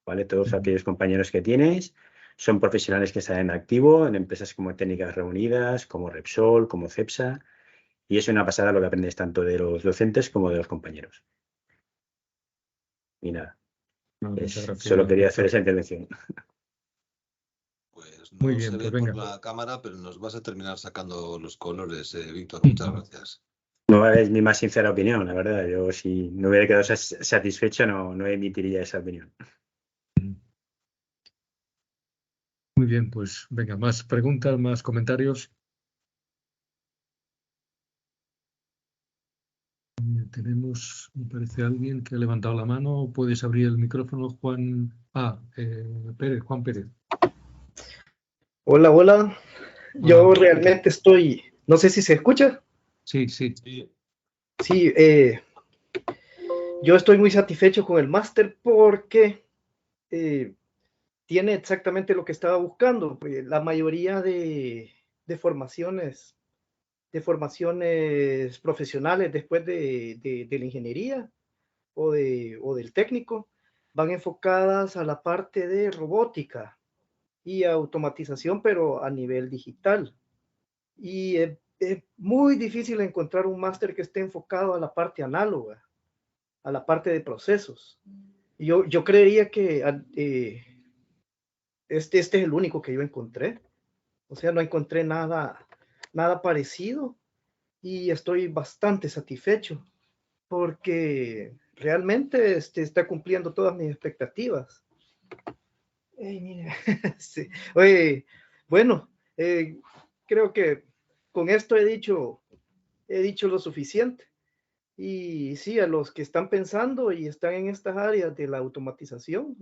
¿Vale? Todos aquellos compañeros que tienes son profesionales que están en activo en empresas como Técnicas Reunidas, como Repsol, como Cepsa, y es una pasada lo que aprendes tanto de los docentes como de los compañeros. Y nada, Muchas gracias, solo quería doctor. hacer esa intervención. Pues Muy no bien, se pues ve por venga. la cámara, pero nos vas a terminar sacando los colores, Víctor. Muchas gracias. No es mi más sincera opinión, la verdad. Yo si no hubiera quedado satisfecho no emitiría esa opinión. Muy bien, pues venga, más preguntas, más comentarios. Tenemos, me parece, alguien que ha levantado la mano. ¿Puedes abrir el micrófono, Juan? Pérez, Juan Pérez. Hola, hola. Yo Hola. realmente estoy, no sé si se escucha. Sí, sí. Sí, yo estoy muy satisfecho con el máster porque tiene exactamente lo que estaba buscando. La mayoría de formaciones profesionales después de la ingeniería o del técnico van enfocadas a la parte de robótica y automatización, pero a nivel digital. Y es muy difícil encontrar un máster que esté enfocado a la parte análoga, a la parte de procesos. Yo creería que este es el único que yo encontré. O sea, no encontré nada parecido y estoy bastante satisfecho porque realmente está cumpliendo todas mis expectativas. Mira. Sí. Oye, bueno, creo que con esto he dicho lo suficiente. Y sí, a los que están pensando y están en estas áreas de la automatización,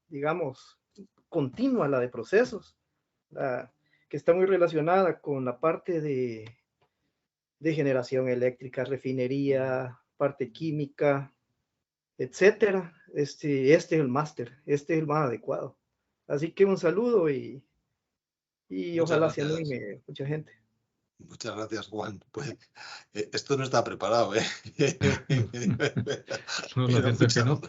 digamos, continua, la de procesos, que está muy relacionada con la parte de generación eléctrica, refinería, parte química, etcétera. Este es el máster, este es el más adecuado. Así que un saludo y ojalá se anime mucha gente. Muchas gracias, Juan. Pues esto no está preparado, ¿eh? No, lo cierto es que no.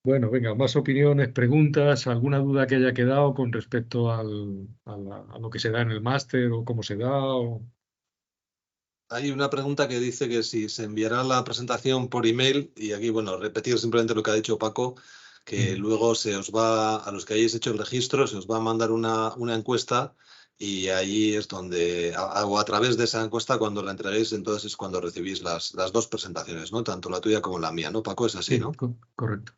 Bueno, venga, más opiniones, preguntas, alguna duda que haya quedado con respecto a lo que se da en el máster o cómo se da. Hay una pregunta que dice que si se enviará la presentación por email, y aquí, bueno, repetir simplemente lo que ha dicho Paco, que luego se os va, a los que hayáis hecho el registro, se os va a mandar una encuesta y ahí es donde, o a través de esa encuesta, cuando la entreguéis, entonces es cuando recibís las dos presentaciones, ¿no? Tanto la tuya como la mía, ¿no, Paco? Es así, ¿no? Correcto.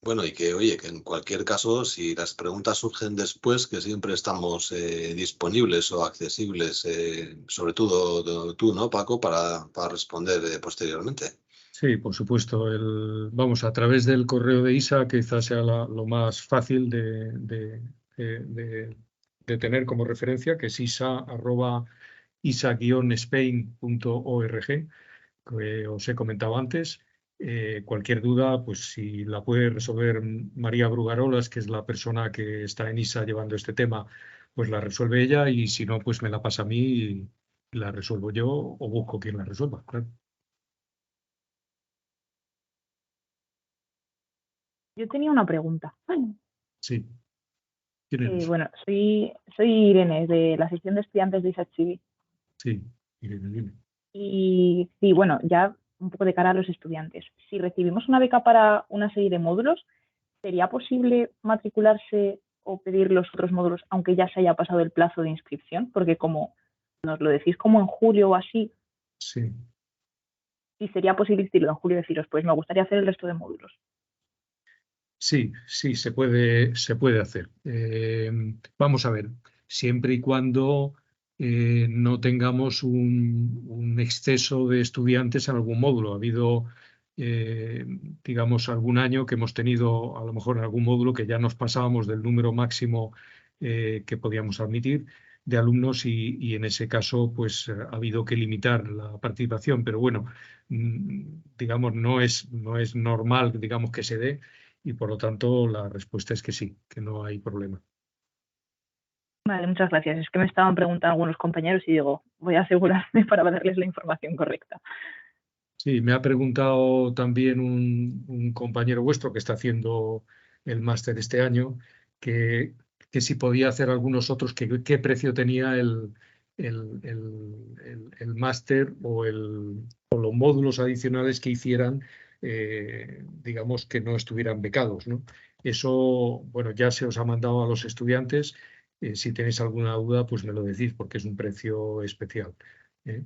Bueno, y que, oye, que en cualquier caso, si las preguntas surgen después, que siempre estamos disponibles o accesibles, sobre todo tú, ¿no, Paco, para responder posteriormente. Sí, por supuesto. Vamos, a través del correo de ISA, que quizás sea lo más fácil de tener como referencia, que es isa-spain.org, que os he comentado antes. Cualquier duda, pues si la puede resolver María Brugarolas, que es la persona que está en ISA llevando este tema, pues la resuelve ella, y si no, pues me la pasa a mí y la resuelvo yo o busco quien la resuelva, claro. Yo tenía una pregunta. Sí. ¿Quién eres? Bueno, soy Irene, de la sección de estudiantes de ISACHIVI. Sí, Irene, dime. Y sí, bueno, ya un poco de cara a los estudiantes. Si recibimos una beca para una serie de módulos, ¿sería posible matricularse o pedir los otros módulos aunque ya se haya pasado el plazo de inscripción? Porque como nos lo decís como en julio o así, Sí. y sería posible decirlo en julio y deciros, pues me gustaría hacer el resto de módulos. Sí, se puede hacer. Vamos a ver, siempre y cuando no tengamos un exceso de estudiantes en algún módulo. Ha habido, digamos, algún año que hemos tenido, a lo mejor en algún módulo, que ya nos pasábamos del número máximo que podíamos admitir de alumnos, y en ese caso, pues ha habido que limitar la participación. Pero bueno, digamos, no es normal, digamos, que se dé. Y por lo tanto, la respuesta es que sí, que no hay problema. Vale, muchas gracias. Es que me estaban preguntando algunos compañeros y digo, voy a asegurarme para darles la información correcta. Sí, me ha preguntado también un compañero vuestro que está haciendo el máster este año, que si podía hacer algunos otros, que qué precio tenía el máster o los módulos adicionales que hicieran, digamos, que no estuvieran becados, ¿no? Eso, bueno, ya se os ha mandado a los estudiantes. Si tenéis alguna duda, pues me lo decís, porque es un precio especial, ¿eh?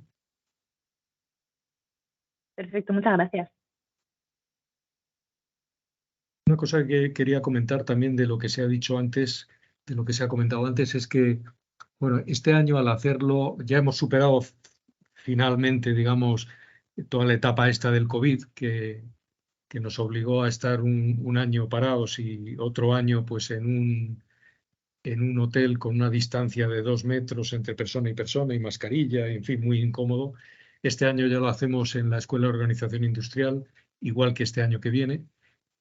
Perfecto, muchas gracias. Una cosa que quería comentar también de lo que se ha dicho antes, de lo que se ha comentado antes, es que, bueno, este año al hacerlo ya hemos superado finalmente, digamos, toda la etapa esta del COVID que nos obligó a estar un año parados y otro año pues en un hotel con una distancia de 2 metros entre persona y mascarilla, en fin, muy incómodo. Este año ya lo hacemos en la Escuela de Organización Industrial, igual que este año que viene.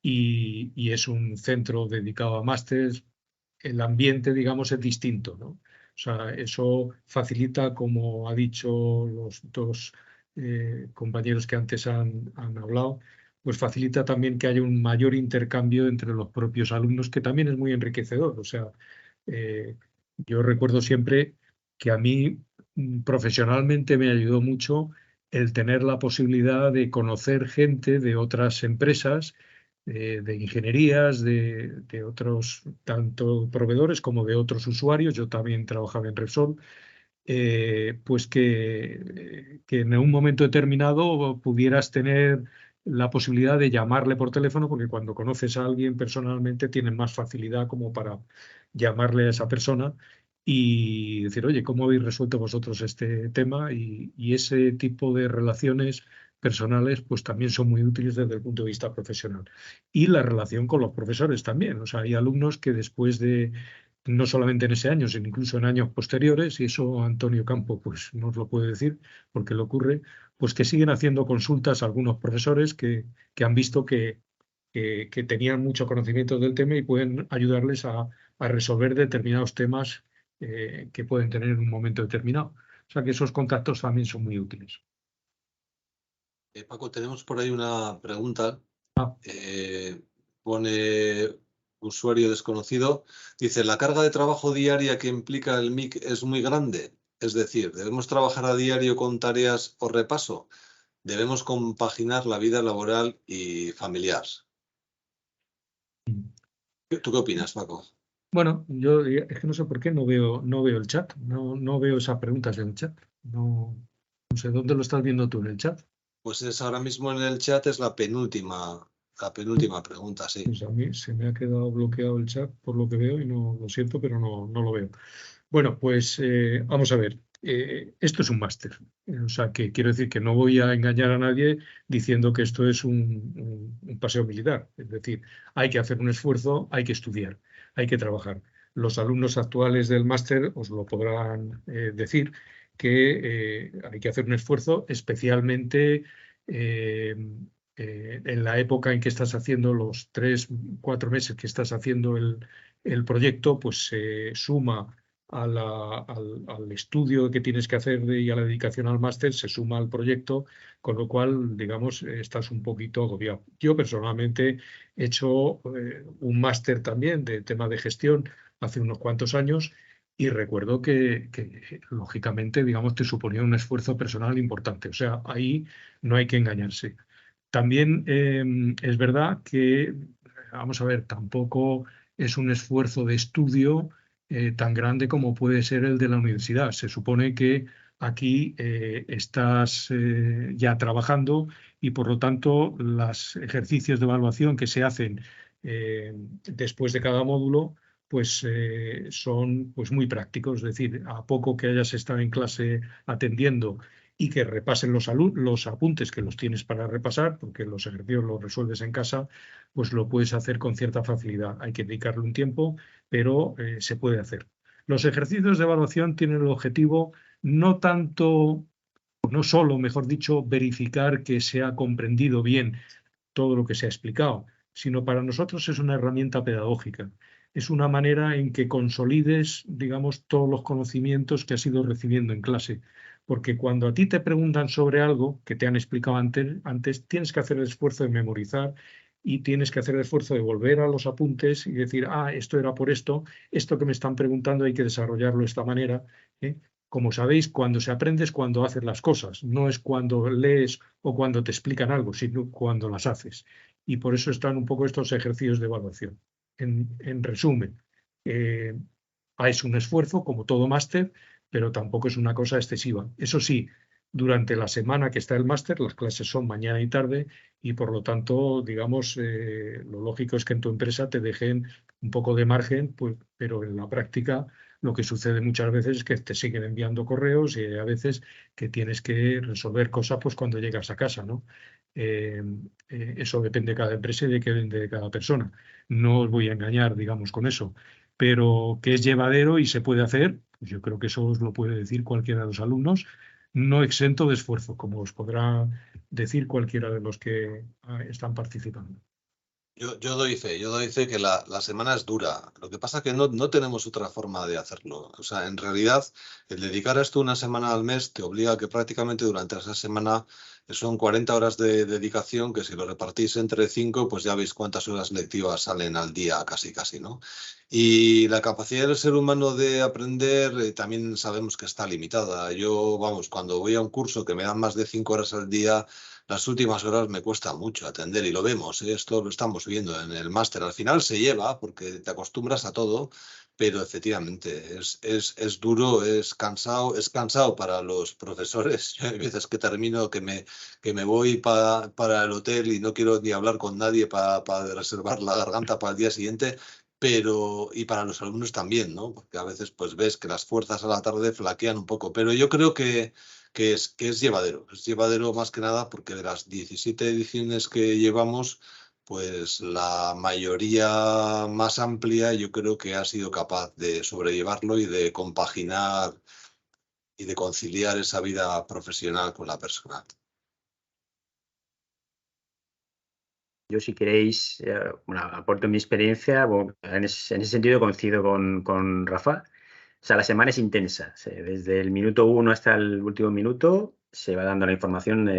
Y es un centro dedicado a másteres. El ambiente, digamos, es distinto, ¿no? O sea, eso facilita, como ha dicho los dos compañeros que antes han hablado, pues facilita también que haya un mayor intercambio entre los propios alumnos, que también es muy enriquecedor. O sea, yo recuerdo siempre que a mí profesionalmente me ayudó mucho el tener la posibilidad de conocer gente de otras empresas, de ingenierías, de otros, tanto proveedores como de otros usuarios. Yo también trabajaba en Repsol, pues que en un momento determinado pudieras tener la posibilidad de llamarle por teléfono, porque cuando conoces a alguien personalmente tienes más facilidad como para llamarle a esa persona y decir, oye, ¿cómo habéis resuelto vosotros este tema? Y ese tipo de relaciones personales pues también son muy útiles desde el punto de vista profesional. Y la relación con los profesores también. O sea, hay alumnos que después de, no solamente en ese año, sino incluso en años posteriores, y eso Antonio Campo pues nos lo puede decir porque le ocurre, pues que siguen haciendo consultas a algunos profesores que han visto que tenían mucho conocimiento del tema y pueden ayudarles a resolver determinados temas que pueden tener en un momento determinado. O sea que esos contactos también son muy útiles. Paco, tenemos por ahí una pregunta. Ah. Pone usuario desconocido. Dice, ¿la carga de trabajo diaria que implica el MIC es muy grande? Es decir, ¿debemos trabajar a diario con tareas o repaso? ¿Debemos compaginar la vida laboral y familiar? ¿Tú qué opinas, Paco? Bueno, yo es que no sé por qué no veo el chat, no veo esas preguntas en el chat. No sé dónde lo estás viendo tú en el chat. Pues es ahora mismo en el chat, es la penúltima pregunta, sí. Pues a mí se me ha quedado bloqueado el chat por lo que veo y no lo siento, pero no lo veo. Bueno, pues vamos a ver. Esto es un máster. O sea, que quiero decir que no voy a engañar a nadie diciendo que esto es un paseo militar. Es decir, hay que hacer un esfuerzo, hay que estudiar, hay que trabajar. Los alumnos actuales del máster os lo podrán decir que hay que hacer un esfuerzo, especialmente en la época en que estás haciendo los 3, 4 meses que estás haciendo el proyecto, pues se suma al estudio que tienes que hacer y a la dedicación al máster, se suma al proyecto, con lo cual, digamos, estás un poquito agobiado. Yo personalmente he hecho un máster también de tema de gestión hace unos cuantos años y recuerdo que, lógicamente, digamos, te suponía un esfuerzo personal importante. O sea, ahí no hay que engañarse. También es verdad que, vamos a ver, tampoco es un esfuerzo de estudio tan grande como puede ser el de la universidad. Se supone que aquí estás ya trabajando y por lo tanto los ejercicios de evaluación que se hacen después de cada módulo pues son pues muy prácticos. Es decir, a poco que hayas estado en clase atendiendo y que repasen los apuntes que los tienes para repasar, porque los ejercicios los resuelves en casa, pues lo puedes hacer con cierta facilidad. Hay que dedicarle un tiempo, pero se puede hacer. Los ejercicios de evaluación tienen el objetivo no tanto, no solo, mejor dicho, verificar que se ha comprendido bien todo lo que se ha explicado, sino para nosotros es una herramienta pedagógica. es una manera en que consolides, digamos, todos los conocimientos que has ido recibiendo en clase. Porque cuando a ti te preguntan sobre algo que te han explicado antes, tienes que hacer el esfuerzo de memorizar y tienes que hacer el esfuerzo de volver a los apuntes y decir, esto era por esto que me están preguntando hay que desarrollarlo de esta manera. Como sabéis, cuando se aprende es cuando haces las cosas, no es cuando lees o cuando te explican algo, sino cuando las haces. Y por eso están un poco estos ejercicios de evaluación. En resumen, es un esfuerzo, como todo máster, pero tampoco es una cosa excesiva. Eso sí, durante la semana que está el máster, las clases son mañana y tarde y por lo tanto, digamos, lo lógico es que en tu empresa te dejen un poco de margen, pues, pero en la práctica lo que sucede muchas veces es que te siguen enviando correos y a veces que tienes que resolver cosas pues cuando llegas a casa, ¿no? Eso depende de cada empresa y de cada persona. No os voy a engañar, digamos, con eso. Pero que es llevadero y se puede hacer, pues yo creo que eso os lo puede decir cualquiera de los alumnos, no exento de esfuerzo, como os podrá decir cualquiera de los que están participando. Yo doy fe que la semana es dura. Lo que pasa es que no tenemos otra forma de hacerlo. O sea, en realidad, el dedicar a esto una semana al mes te obliga a que prácticamente durante esa semana son 40 horas de dedicación, que si lo repartís entre 5, pues ya veis cuántas horas lectivas salen al día, casi, ¿no? Y la capacidad del ser humano de aprender también sabemos que está limitada. Yo, cuando voy a un curso que me dan más de 5 horas al día, las últimas horas me cuesta mucho atender y lo vemos, esto lo estamos viendo en el máster. Al final se lleva porque te acostumbras a todo, pero efectivamente es duro, es cansado para los profesores. Yo hay veces que termino que me voy para el hotel y no quiero ni hablar con nadie para reservar la garganta para el día siguiente. Y para los alumnos también, ¿no? Porque a veces pues ves que las fuerzas a la tarde flaquean un poco, pero yo creo que es llevadero más que nada porque de las 17 ediciones que llevamos, pues la mayoría más amplia yo creo que ha sido capaz de sobrellevarlo y de compaginar y de conciliar esa vida profesional con la personal. Yo, si queréis, aporto mi experiencia. En ese sentido coincido con Rafa. O sea, la semana es intensa. Desde el minuto 1 hasta el último minuto se va dando la información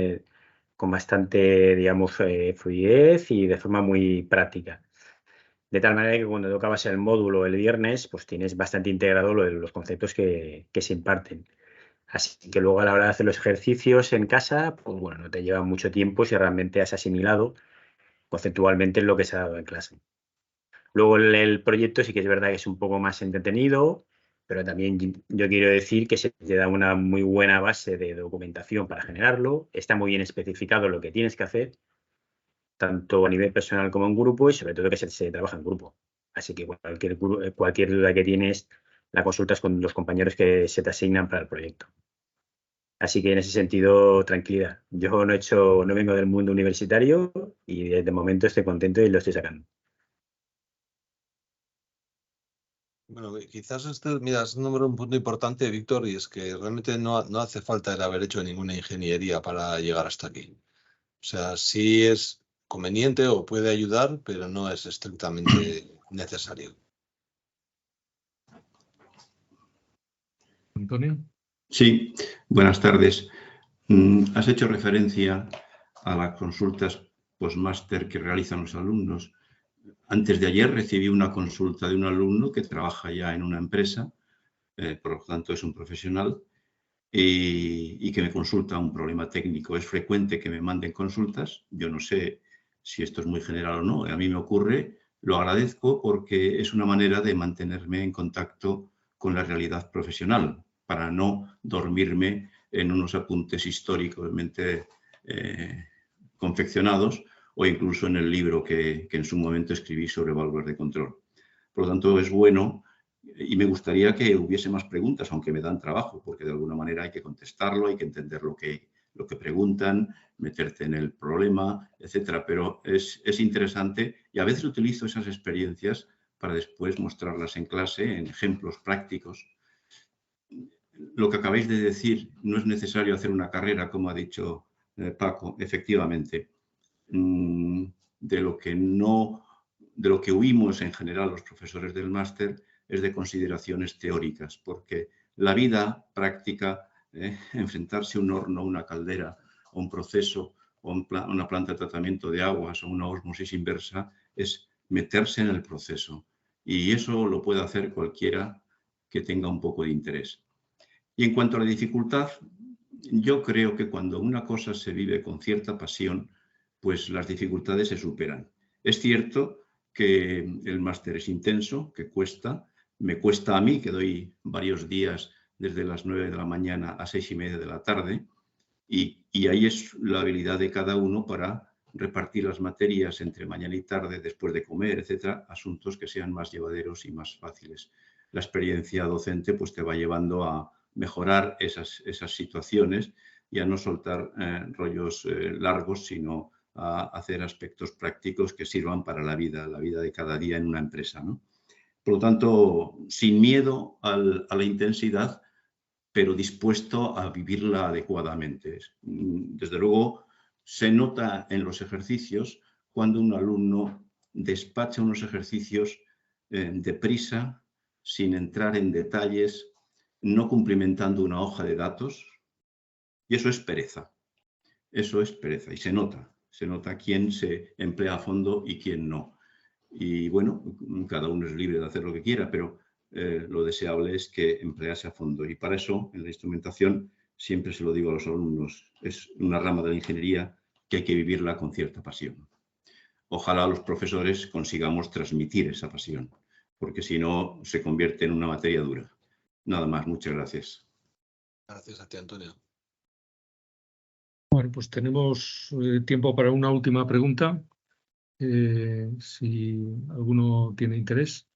con bastante, digamos, fluidez y de forma muy práctica. De tal manera que cuando tocabas el módulo el viernes, pues tienes bastante integrado los conceptos que se imparten. Así que luego a la hora de hacer los ejercicios en casa, pues bueno, no te lleva mucho tiempo si realmente has asimilado conceptualmente lo que se ha dado en clase. Luego el proyecto sí que es verdad que es un poco más entretenido, pero también yo quiero decir que se te da una muy buena base de documentación para generarlo. Está muy bien especificado lo que tienes que hacer, tanto a nivel personal como en grupo, y sobre todo que se trabaja en grupo. Así que cualquier duda que tienes la consultas con los compañeros que se te asignan para el proyecto. Así que en ese sentido, tranquilidad. Yo no vengo del mundo universitario y de momento estoy contento y lo estoy sacando. Bueno, quizás has nombrado un punto importante, Víctor, y es que realmente no hace falta el haber hecho ninguna ingeniería para llegar hasta aquí. O sea, sí es conveniente o puede ayudar, pero no es estrictamente necesario. Antonio. Sí, buenas tardes. Has hecho referencia a las consultas postmáster que realizan los alumnos. Antes de ayer recibí una consulta de un alumno que trabaja ya en una empresa, por lo tanto es un profesional, y que me consulta un problema técnico. Es frecuente que me manden consultas. Yo no sé si esto es muy general o no. A mí me ocurre, lo agradezco porque es una manera de mantenerme en contacto con la realidad profesional, para no dormirme en unos apuntes históricamente confeccionados o incluso en el libro que en su momento escribí sobre válvulas de control. Por lo tanto, es bueno y me gustaría que hubiese más preguntas, aunque me dan trabajo, porque de alguna manera hay que contestarlo, hay que entender lo que preguntan, meterte en el problema, etcétera. Pero es interesante y a veces utilizo esas experiencias para después mostrarlas en clase, en ejemplos prácticos. Lo que acabáis de decir, no es necesario hacer una carrera, como ha dicho Paco, efectivamente. De lo que no de lo que huimos en general los profesores del máster es de consideraciones teóricas, porque la vida práctica, enfrentarse a un horno, una caldera, o un proceso, o una planta de tratamiento de aguas, o una ósmosis inversa, es meterse en el proceso. Y eso lo puede hacer cualquiera que tenga un poco de interés. Y en cuanto a la dificultad, yo creo que cuando una cosa se vive con cierta pasión, pues las dificultades se superan. Es cierto que el máster es intenso, que cuesta. Me cuesta a mí, que doy varios días desde las 9 de la mañana a 6:30 de la tarde, y ahí es la habilidad de cada uno para repartir las materias entre mañana y tarde, después de comer, etcétera, asuntos que sean más llevaderos y más fáciles. La experiencia docente pues te va llevando a mejorar esas situaciones y a no soltar rollos largos, sino a hacer aspectos prácticos que sirvan para la vida de cada día en una empresa, ¿no? Por lo tanto, sin miedo a la intensidad, pero dispuesto a vivirla adecuadamente. Desde luego, se nota en los ejercicios cuando un alumno despacha unos ejercicios deprisa, sin entrar en detalles, no cumplimentando una hoja de datos, y eso es pereza. Eso es pereza, y se nota quién se emplea a fondo y quién no. Y bueno, cada uno es libre de hacer lo que quiera, pero lo deseable es que emplease a fondo. Y para eso, en la instrumentación, siempre se lo digo a los alumnos, es una rama de la ingeniería que hay que vivirla con cierta pasión. Ojalá los profesores consigamos transmitir esa pasión, porque si no, se convierte en una materia dura. Nada más, muchas gracias. Gracias a ti, Antonio. Bueno, pues tenemos tiempo para una última pregunta. Si alguno tiene interés.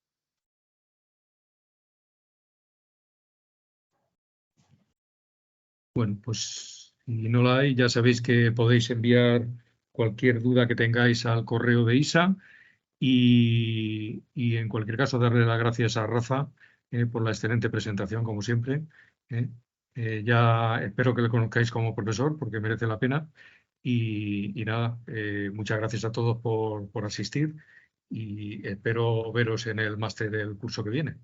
Bueno, pues si no la hay, ya sabéis que podéis enviar cualquier duda que tengáis al correo de ISA y en cualquier caso darle las gracias a Rafa por la excelente presentación, como siempre. Ya espero que le conozcáis como profesor porque merece la pena. Y nada, muchas gracias a todos por asistir y espero veros en el máster del curso que viene.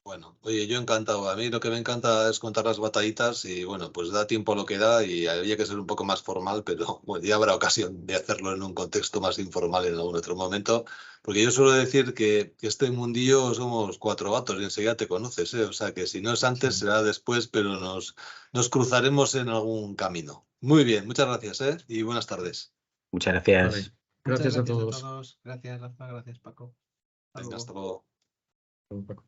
Bueno, oye, yo encantado. A mí lo que me encanta es contar las batallitas y bueno, pues da tiempo a lo que da y había que ser un poco más formal, pero bueno, ya habrá ocasión de hacerlo en un contexto más informal en algún otro momento, porque yo suelo decir que este mundillo somos 4 gatos y enseguida te conoces, ¿eh? O sea que si no es antes será después, pero nos cruzaremos en algún camino. Muy bien, muchas gracias, ¿eh? Y buenas tardes. Muchas gracias. Vale. Gracias a todos. Gracias, Rafa. Gracias, Paco. Venga, hasta luego. Hasta luego, Paco.